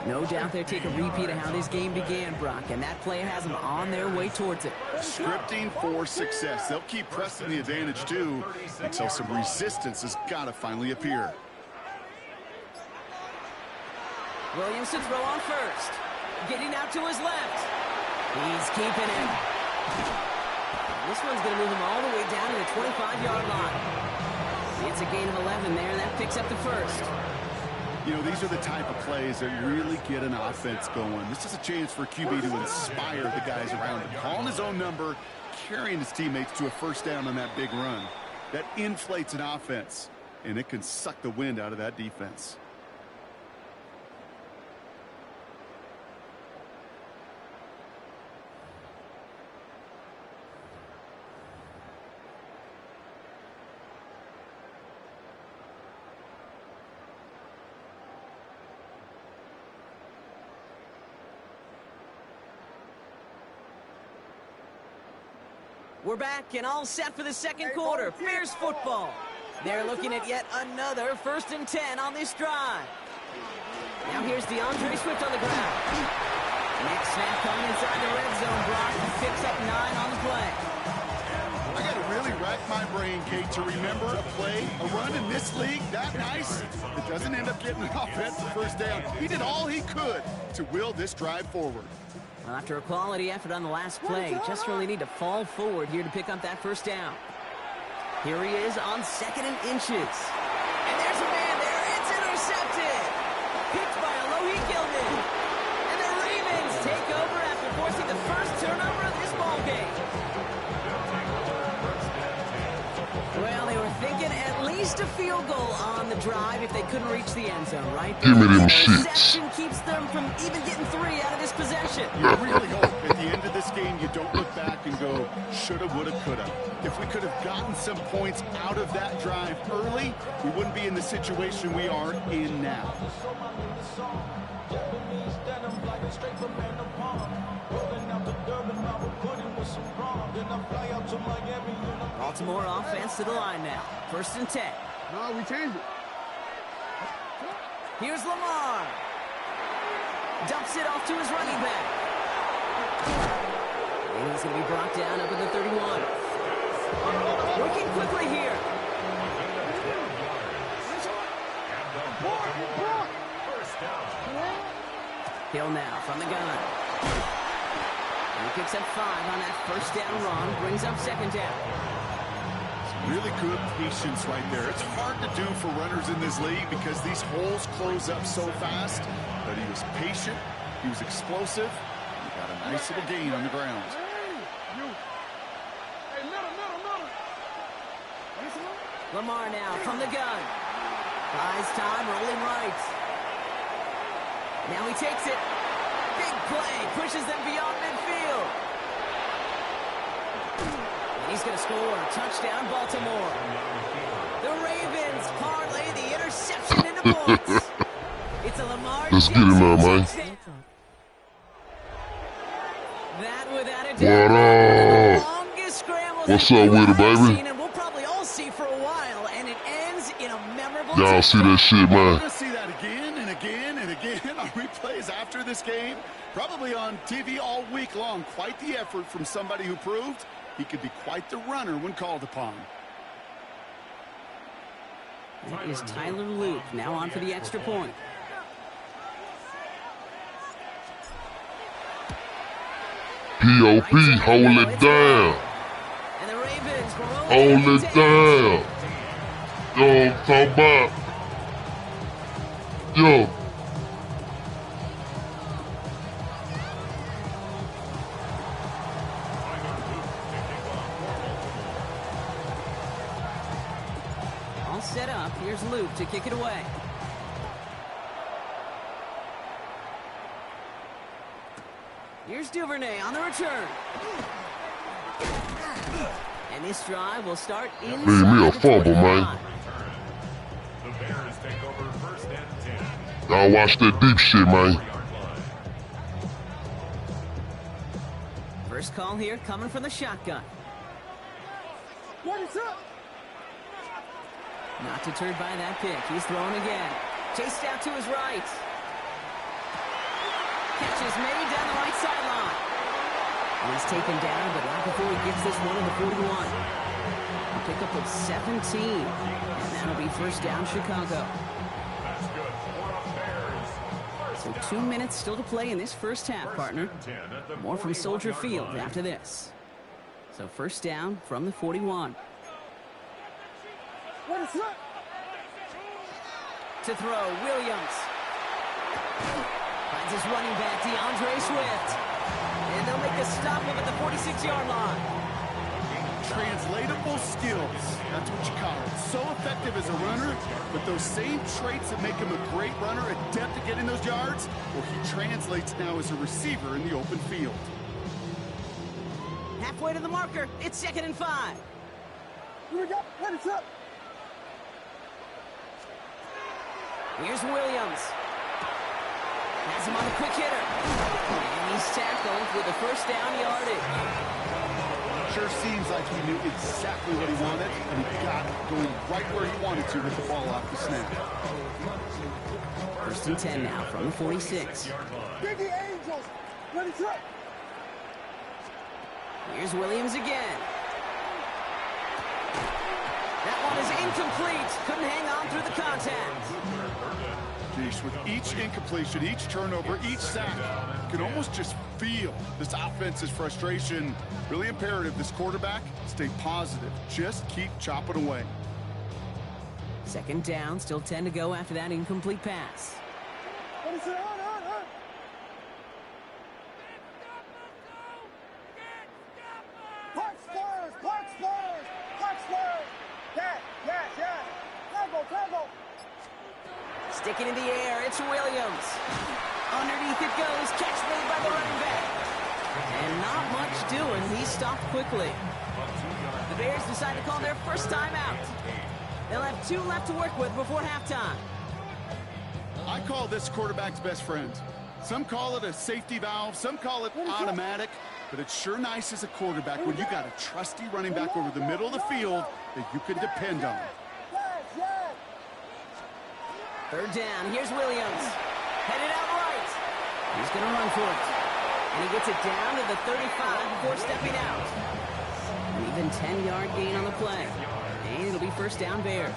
F: No doubt they'll take a repeat of how this game began, Brock, and that play has them on their way towards it.
G: Scripting for success. They'll keep pressing the advantage, too, until some resistance has got to finally appear.
F: Williams to throw on first. Getting out to his left. He's keeping it. This one's going to move him all the way down to the 25-yard line. It's a gain of 11 there, and that picks up the first.
G: You know, these are the type of plays that really get an offense going. This is a chance for QB to inspire the guys around him. Calling his own number, carrying his teammates to a 1st down on that big run. That inflates an offense, and it can suck the wind out of that defense.
F: We're back and all set for the 2nd quarter. Bears football. They're looking at yet another 1st and 10 on this drive. Now here's DeAndre Swift on the ground. Next snap coming inside the red zone. Brock picks up 9 on the play.
G: I got to really rack my brain, Kate, to remember a play, a run in this league that nice. It doesn't end up getting an offensive 1st down. He did all he could to will this drive forward.
F: Well, after a quality effort on the last play, just really need to fall forward here to pick up that 1st down. Here he is on 2nd and inches. And there's a man there. It's intercepted. Picked by Alohi Gilman. And the Ravens take over after forcing the first turnover of this ballgame. Well, they were thinking at least a field goal on the drive if they couldn't reach the end zone, right?
A: Give me them
F: interception keeps them from even getting 3 out of this possession.
G: You really hope at the end of this game you don't look back and go, shoulda, woulda, coulda. If we could have gotten some points out of that drive early, we wouldn't be in the situation we are in now.
F: Baltimore offense to the line now. 1st and 10.
E: No, we changed it.
F: Here's Lamar. Dumps it off to his running back. And he's going to be brought down up at the 31. Working quickly here. Hill now from the gun. And he picks up 5 on that 1st down run. Brings up 2nd down.
G: Really good patience right there. It's hard to do for runners in this league because these holes close up so fast. But he was patient. He was explosive. He got a nice little gain on the ground.
F: Lamar now from the gun. Buys time, rolling right. Now he takes it. Big play. Pushes them beyond midfield. And he's going to score. Touchdown, Baltimore. The Ravens parlay the interception into points. It's a Lamar
A: Let's get him now, man.
F: That without a doubt. Longest scramble.
A: What's up with it, baby?
F: And we'll probably all see for a while. And it ends in a memorable.
A: Y'all see that shit, man?
G: We're going to see that again and again and again on replays after this game. Probably on TV all week long. Quite the effort from somebody who proved he could be quite the runner when called upon.
F: That is Tyler Luke now on for the extra point.
A: P.O.P. Hold it down.
F: And the Ravens
A: Hold it down. Yo, talk about. Yo.
F: All set up. Here's Luke to kick it away. Here's Duvernay on the return. And this drive will start inside.
A: Leave me a fumble, man.
D: The Bears take over 1st and 10.
A: Y'all watch that deep shit, man.
F: First call here coming from the shotgun.
E: What is up?
F: Not deterred by that pick. He's throwing again. Chased out to his right. Catch is made down the right sideline. And he's taken down, but not before he gets this one in the 41. He'll pick up with 17. And that'll be 1st down, Chicago.
D: That's good for the Bears.
F: So 2 minutes still to play in this 1st half, partner. More from Soldier Field after this. So 1st down from the 41.
E: What is up?
F: To throw, Williams. Finds his running back, DeAndre Swift. And they'll make a stop up at the 46-yard line.
G: Translatable skills. That's what you call it. So effective as a runner, but those same traits that make him a great runner, adept at getting those yards, well, he translates now as a receiver in the open field.
F: Halfway to the marker. It's 2nd and 5.
E: Here we go. What is up?
F: Here's Williams. Has him on the quick hitter. And he's tackled with the 1st down yardage.
G: Sure seems like he knew exactly what he wanted, and he got it going right where he wanted to with the ball off the snap.
F: 1st and 10 now from the 46.
E: Biggie Angels. What is up?
F: Here's Williams again. That one is incomplete. Couldn't hang on through the contact.
G: Geesh, with each incompletion, each turnover, each sack, you can almost just feel this offense's frustration. Really imperative, this quarterback, stay positive. Just keep chopping away.
F: 2nd down, still 10 to go after that incomplete pass.
E: What is it? Park Spurs! Park Spurs! Park Spurs! Yes, yes, yes! Tango!
F: Stick it in the air. It's Williams. Underneath it goes. Catch made by the running back. And not much doing. He stopped quickly. The Bears decide to call their 1st timeout. They'll have 2 left to work with before halftime.
G: I call this quarterback's best friend. Some call it a safety valve. Some call it automatic. but it's sure nice as a quarterback when you got a trusty running back over the middle of the field that you can depend on.
F: Third down. Here's Williams. Headed out right. He's going to run for it. And he gets it down to the 35 before stepping out. An even 10-yard gain on the play. And it'll be first down Bears.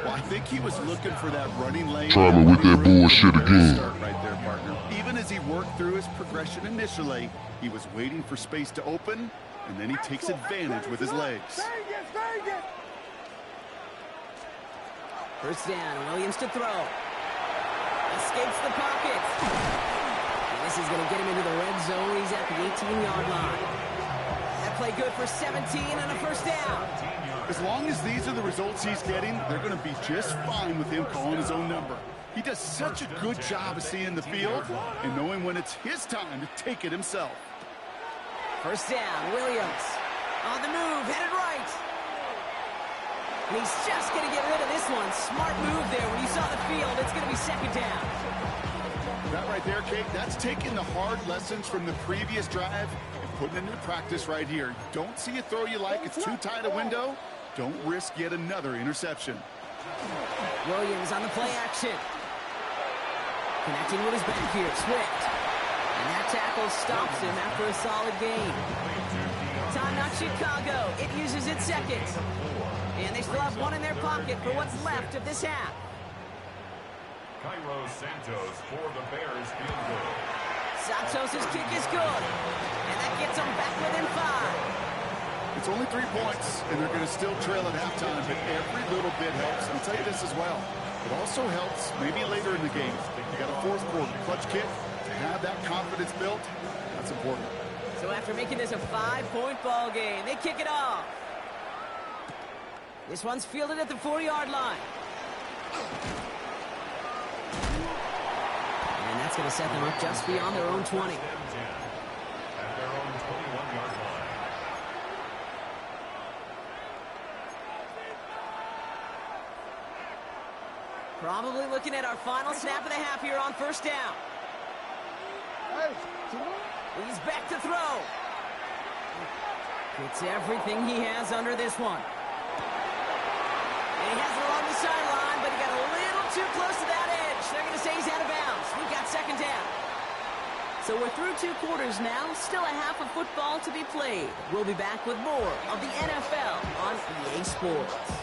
G: Well, I think he was looking for that running lane.
A: Trying with that bullshit again.
G: Right there, partner. Even as he worked through his progression initially, he was waiting for space to open, and then he takes advantage with his legs.
F: First down, Williams to throw. Escapes the pocket. And this is going to get him into the red zone. He's at the 18-yard line. That play good for 17 and a first down.
G: As long as these are the results he's getting, they're going to be just fine with him calling his own number. He does such a good job of seeing the field and knowing when it's his time to take it himself.
F: First down, Williams. On the move, headed right. And he's just going to get rid of this one. Smart move there. When you saw the field, it's going to be second down.
G: That right there, Kate, that's taking the hard lessons from the previous drive and putting it into practice right here. You don't see a throw you like, it's too tight a window. Don't risk yet another interception.
F: Williams on the play action. Connecting with his back here, Swift. And that tackle stops him after a solid gain. Timeout Chicago. It uses its second. And they still have one in their pocket for what's left of this half.
D: Cairo Santos for the Bears field goal.
F: Santos' kick is good. And that gets them back within 5.
G: It's only 3 points, and they're going to still trail at halftime, but every little bit helps. I'll tell you this as well. It also helps maybe later in the game. You got a fourth quarter clutch kick. To have that confidence built, that's important.
F: So after making this a 5-point ball game, they kick it off. This one's fielded at the 4-yard line. And that's going to set them up just beyond their own 20.
D: At their own 21-yard line.
F: Probably looking at our final snap of the half here on first down. He's back to throw. Gets everything he has under this one. And he has it along the sideline, but he got a little too close to that edge. They're going to say he's out of bounds. We've got second down. So we're through 2 quarters now. Still a half of football to be played. We'll be back with more of the NFL on EA Sports.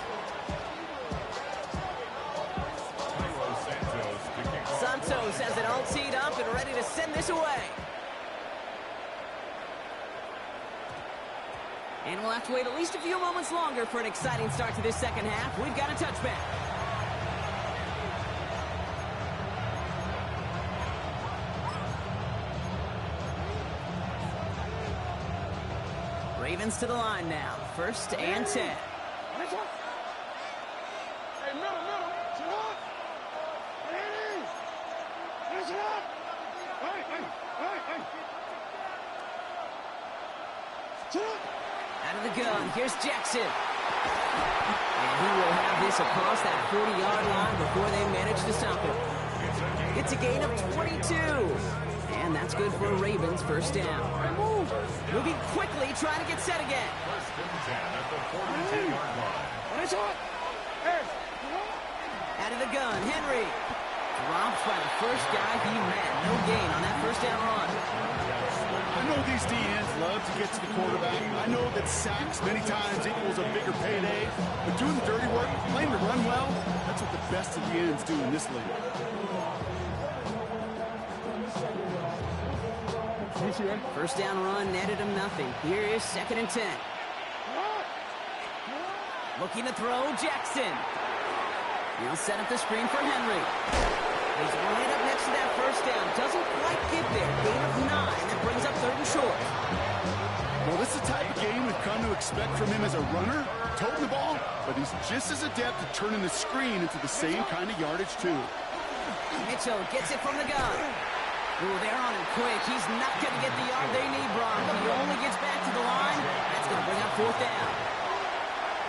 F: Santos has it all teed up and ready to send this away. And we'll have to wait at least a few moments longer for an exciting start to this second half. We've got a touchback. Ravens to the line now. First and 10.
E: Hey, middle. Sit up. Ready. Sit up. Hey. Sit up.
F: Out of the gun, here's Jackson. And he will have this across that 40-yard line before they manage to stop him. It's a gain of 22. And that's good for a Ravens first down. Moving quickly, trying to get set again.
D: First and 10 at the 42-yard line.
F: Out of the gun, Henry. Drops by the first guy he met. No gain on that first down run.
G: I know these DNs love to get to the quarterback. I know that sacks many times equals a bigger payday. But doing the dirty work, playing to run well, that's what the best of the ends do in this league.
F: First down run netted him nothing. Here is second and 10. Looking to throw, Jackson. He'll set up the screen for Henry. He's right up next to that first down. Doesn't quite get there. Gain of 9. That brings up third and short.
G: Well, this is the type of game we've come to expect from him as a runner, toting the ball, but he's just as adept at turning the screen into the same kind of yardage, too.
F: Mitchell gets it from the gun. Ooh, they're on him quick. He's not going to get the yard they need, Brock. He only gets back to the line. That's going to bring up fourth down.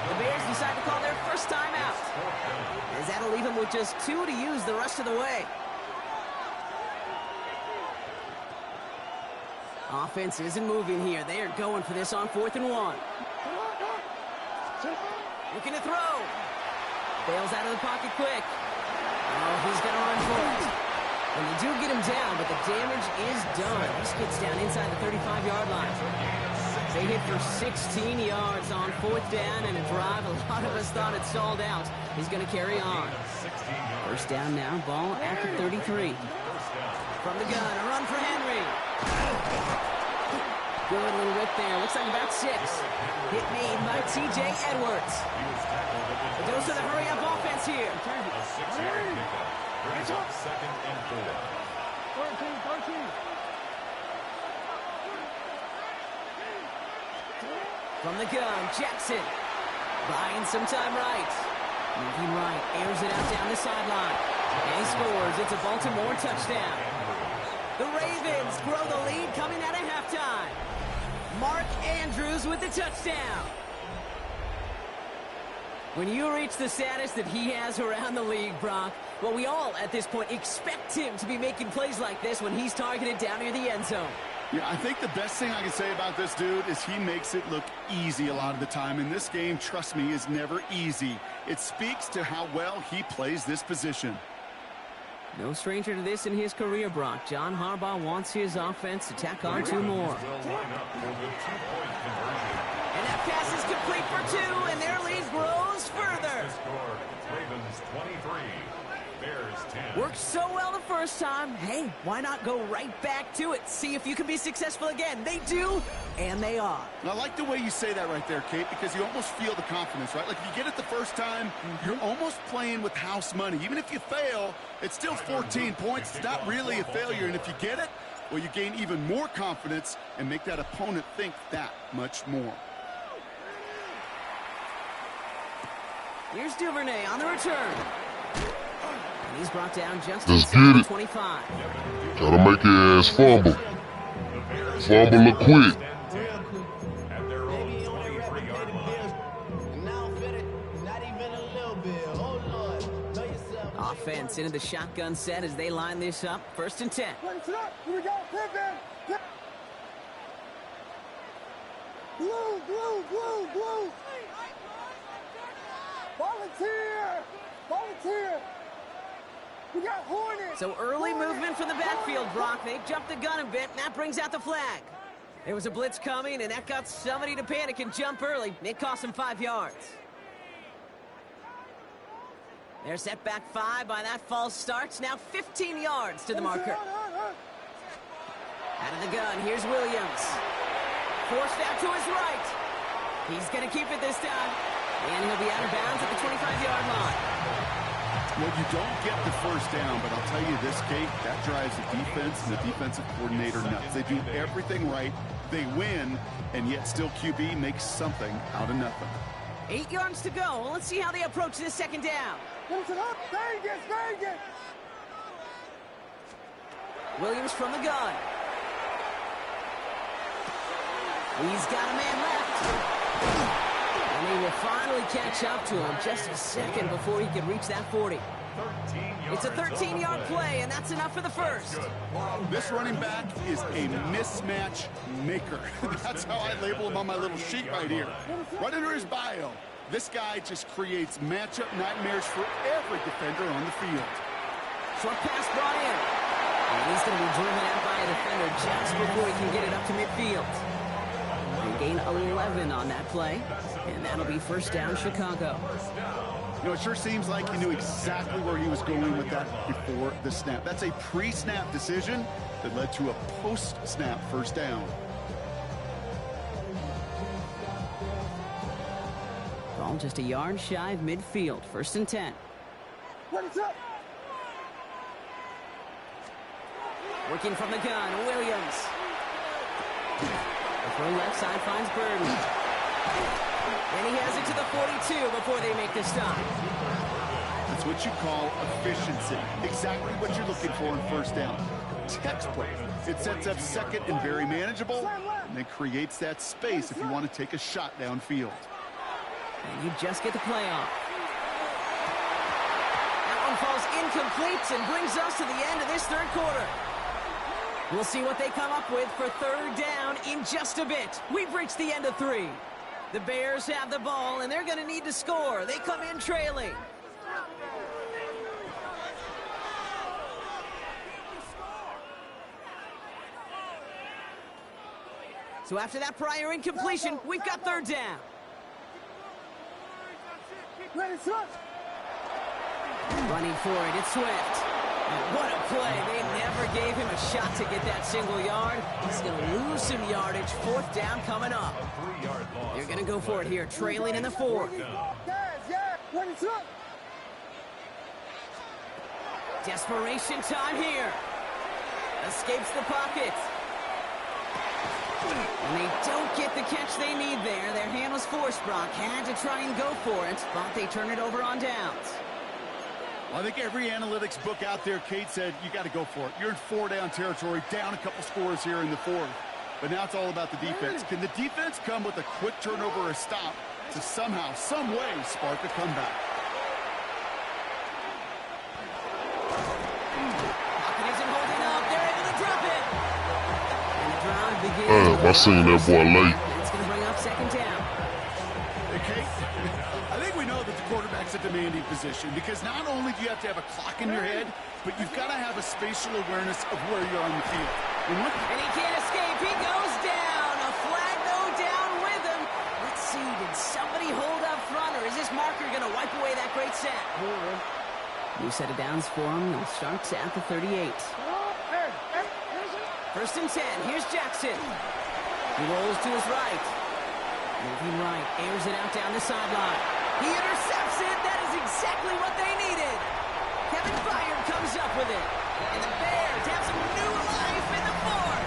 F: The Bears decide to call their first timeout, as that'll leave them with just 2 to use the rest of the way. Offense isn't moving here. They are going for this on 4th and 1. Looking to throw. Bails out of the pocket quick. Oh, he's going to run for it. And they do get him down, but the damage is done. This gets down inside the 35-yard line. They hit for 16 yards on 4th down, and a drive a lot of us thought had stalled out is going to carry on. First down now, ball at the 33. From the gun, a run for Henry. Good little whip there. Looks like about 6. Hit made by T.J. Edwards. A dose of the hurry-up offense here.
D: A 6-yard pickup. Brings up 2nd and 4.
E: 13.
F: From the gun, Jackson. Buying some time right. Moving right, airs it out down the sideline. And he scores. It's a Baltimore touchdown. The Ravens grow the lead coming out of halftime. Mark Andrews with the touchdown. When you reach the status that he has around the league, Brock, well, we all at this point expect him to be making plays like this when he's targeted down near the end zone.
G: Yeah, I think the best thing I can say about this dude is he makes it look easy a lot of the time. And this game, trust me, is never easy. It speaks to how well he plays this position.
F: No stranger to this in his career, Brock. John Harbaugh wants his offense to tack on 2 more. And that pass is complete for 2, and their lead grows further.
D: Ravens 23, Bears 10.
F: Worked so well the first time. Hey, why not go right back to it? See if you can be successful again. They do, and they are.
G: And I like the way you say that right there, Kate, because you almost feel the confidence, right? Like if you get it the first time, you're almost playing with house money. Even if you fail, it's still 14 points. It's not really a failure. And if you get it, well, you gain even more confidence and make that opponent think that much more.
F: Here's Duvernay on the return. And he's brought down just
A: Let's
F: inside
A: get
F: the
A: it.
F: 25.
A: Gotta make your ass fumble. Fumble or quit.
D: At their own 23-yard line.
F: Offense into the shotgun set as they line this up. 1st and 10.
E: Place it up. Here we go. Pivot. Blue. Volunteer. We got Hornets.
F: So early movement from the backfield, Brock. They jumped the gun a bit, and that brings out the flag. There was a blitz coming, and that got somebody to panic and jump early. It cost them 5 yards. They're set back 5 by that false start. Now 15 yards to the marker. Out of the gun, here's Williams. Forced out to his right. He's going to keep it this time. And he'll be out of bounds at the 25-yard line.
G: Well, you don't get the first down, but I'll tell you this, Kate, that drives the defense and the defensive coordinator nuts. They do everything right. They win, and yet still QB makes something out of nothing.
F: 8 yards to go. Well, let's see how they approach this 2nd down.
E: Place it up. Vegas.
F: Williams from the gun. He's got a man left. And he will finally catch up to him just a second before he can reach that 40. It's a 13-yard play, and that's enough for the first.
G: This running back is a mismatch maker. That's how I label him on my little sheet right here. Right under his bio. This guy just creates matchup nightmares for every defender on the field.
F: Short pass brought in. And he's going to be driven out by a defender just before he can get it up to midfield. They gain 11 on that play, and that'll be 1st down Chicago.
G: You know, it sure seems like he knew exactly where he was going with that before the snap. That's a pre-snap decision that led to a post-snap 1st down.
F: Ball just a yard shy of midfield. 1st and 10.
E: What's up?
F: Working from the gun, Williams. The throw left side finds Burden. And he has it to the 42 before they make the stop.
G: That's what you call efficiency. Exactly what you're looking for in 1st down. Textbook. It sets up 2nd and very manageable, and then creates that space if you want to take a shot downfield.
F: And you just get the play off. That one falls incomplete and brings us to the end of this 3rd quarter. We'll see what they come up with for third down in just a bit. We've reached the end of 3. The Bears have the ball, and they're going to need to score. They come in trailing. So after that prior incompletion, we've got third down. Running for it, it's Swift. And what a play. They never gave him a shot to get that single yard. He's going to lose some yardage. Fourth down coming up. They're going to go for it here, trailing in the 4th. Desperation time here. Escapes the pocket. And they don't get the catch they need there. Their hand was forced, Brock. Had to try and go for it, but they turn it over on downs.
G: Well, I think every analytics book out there, Kate, said you got to go for it. You're in 4-down territory, down a couple scores here in the 4th. But now it's all about the defense. Can the defense come with a quick turnover or a stop to somehow, some way, spark a comeback?
F: Pocket isn't holding up. They're able to drop it. And the drive begins.
A: Damn, I seen that boy late.
F: It's going to bring up second down.
G: Hey, Kate, I think we know that the quarterback's a demanding position because not only do you have to have a clock in your head, but you've got to have a spatial awareness of where you're on the field.
F: And he can't escape. He goes down. A flag, though, down with him. Let's see. Did somebody hold up front, or is this marker going to wipe away that great set? New set of downs for him. They'll start at the 38. First and 10. Here's Jackson. He rolls to his right. Moving right. Airs it out down the sideline. He intercepts it. That is exactly what they needed. Kevin Byard comes up with it. And the Bears have some new life in the 4th.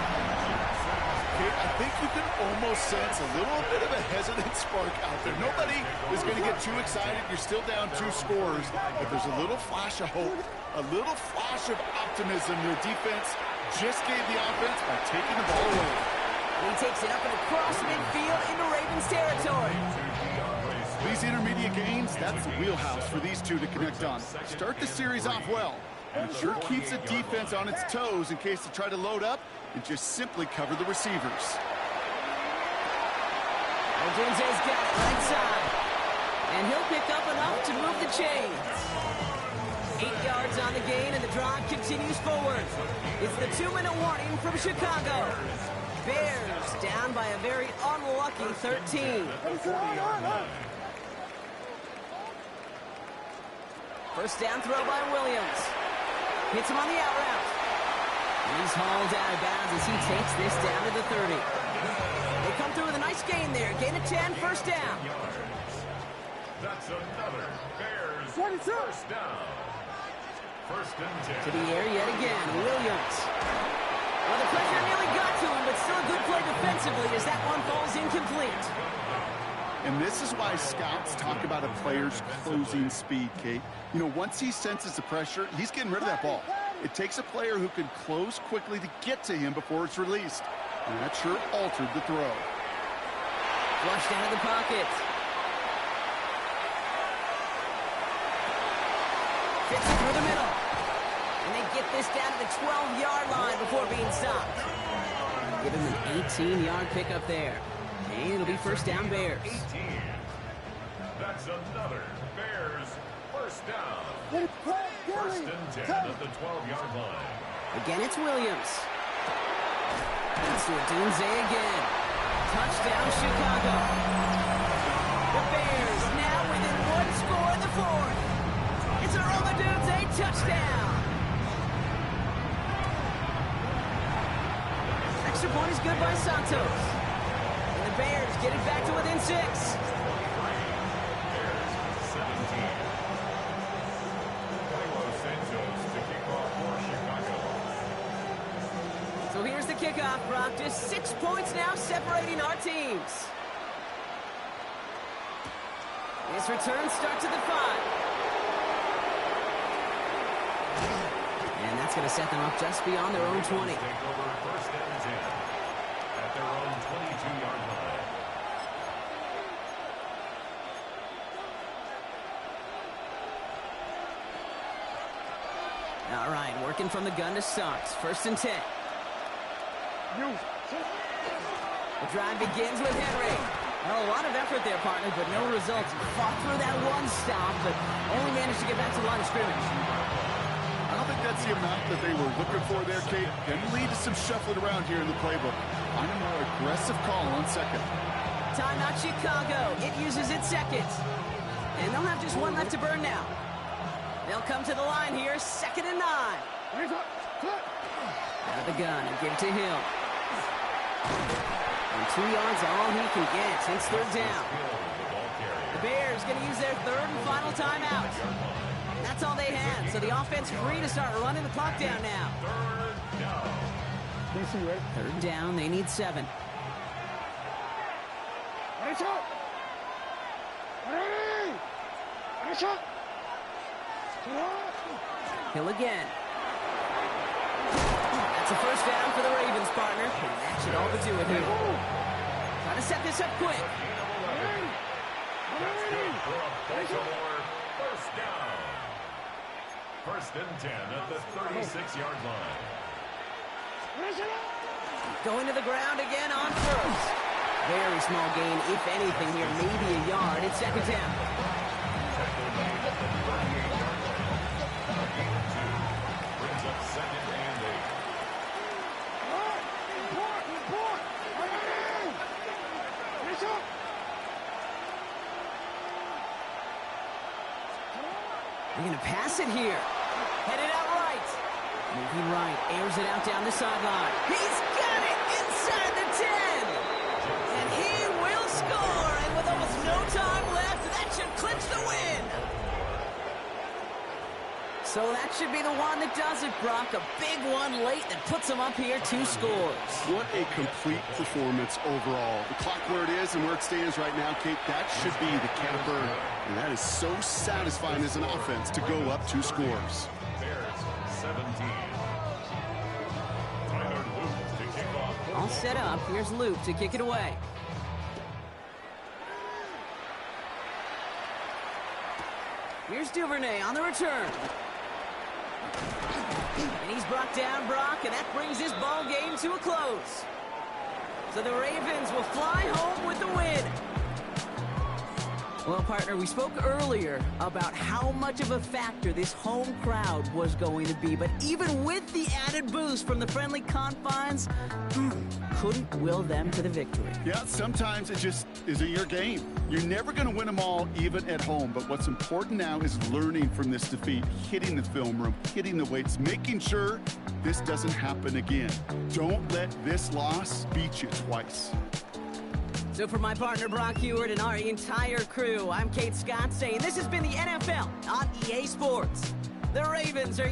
G: I think you can almost sense a little bit of a hesitant spark out there. Nobody is going to get too excited. You're still down 2 scores. But there's a little flash of hope, a little flash of optimism. Their defense just gave the offense by taking the ball away.
F: He takes it up and across midfield into Ravens territory.
G: These intermediate gains, that's the wheelhouse for these two to connect on. Start the series off well. And it sure keeps the defense on its toes in case they try to load up and just simply cover the receivers.
F: Odunze's got it right side. And he'll pick up enough to move the chains. 8 yards on the gain, and the drive continues forward. It's the 2-minute warning from Chicago. Bears down by a very unlucky 13. First down throw by Williams. Hits him on the out route. He's hauled out of bounds as he takes this down to the 30. They come through with a nice gain there. Gain of 10, first down.
D: That's another Bears first down. First and 10.
F: To the air yet again. Williams. Well, the pressure nearly got to him, but still a good play defensively as that one falls incomplete.
G: And this is why scouts talk about a player's closing speed, Kate. You know, once he senses the pressure, he's getting rid of that ball. It takes a player who can close quickly to get to him before it's released. And that sure altered the throw.
F: Flushed out of the pocket. Fits it through the middle. And they get this down to the 12-yard line before being stopped. Give him an 18-yard pickup there. And it'll be first down Bears.
D: 18. That's another Bears first down. First and 10 at the 12-yard line.
F: Again, it's Williams. It's to Odunze again. Touchdown, Chicago. The Bears now within 1 score in the 4th. It's a Odunze touchdown. Extra point is good by Santos. And the Bears get it back to within 6.
D: Bears 17. Santos to kick off for Chicago.
F: So here's the kickoff, Brock. Just 6 points now separating our teams. This return starts at the 5. And that's going to set them up just beyond their own 20.
D: Take over first and 10 at their own 22-yard line.
F: All right, working from the gun to start. First and 10. The drive begins with Henry. Well, a lot of effort there, partner, but no results. He fought through that one stop, but only managed to get back to the line of scrimmage.
G: I don't think that's the amount that they were looking for there, Kate. Can lead to some shuffling around here in the playbook. Find a more aggressive call on second.
F: Timeout Chicago. It uses its second. And they'll have just one left to burn now. They'll come to the line here, 2nd and 9. Out of the gun and give to Hill. And 2 yards all he can get. It's 3rd down. The Bears going to use their 3rd and final timeout. That's all they had. So the offense free to start running the clock down now. 3rd down. They need 7. Hill again. That's a 1st down for the Ravens, partner. And that should all but do it here. Trying to set this up quick.
D: 1st down. 1st and 10 at the 36-yard line.
F: Going to the ground again on 1st. Very small gain, if anything here, maybe a yard. It's 2nd down.
D: Brings up 2nd and 8.
F: They're going to pass it here. Headed out right. Moving right. Airs it out down the sideline. He's got it inside the 10. And he will score. And with almost no time left, that should clinch the win. So that should be the one that does it, Brock. A big one late that puts them up here 2 scores.
G: What a complete performance overall. The clock where it is and where it stands right now, Kate, that should be the capper. And that is so satisfying as an offense to go up 2 scores.
D: Bears 17. Tyler Luke to kick off.
F: All set up. Here's Luke to kick it away. Here's Duvernay on the return. And he's brought down, Brock, and that brings this ball game to a close. So the Ravens will fly home with the win. Well, partner, we spoke earlier about how much of a factor this home crowd was going to be, but even with the added boost from the friendly confines, couldn't will them to the victory.
G: Yeah, sometimes it just isn't your game. You're never going to win them all, even at home. But what's important now is learning from this defeat, hitting the film room, hitting the weights, making sure this doesn't happen again. Don't let this loss beat you twice.
F: So for my partner, Brock Heward, and our entire crew, I'm Kate Scott saying this has been the NFL on EA Sports. The Ravens are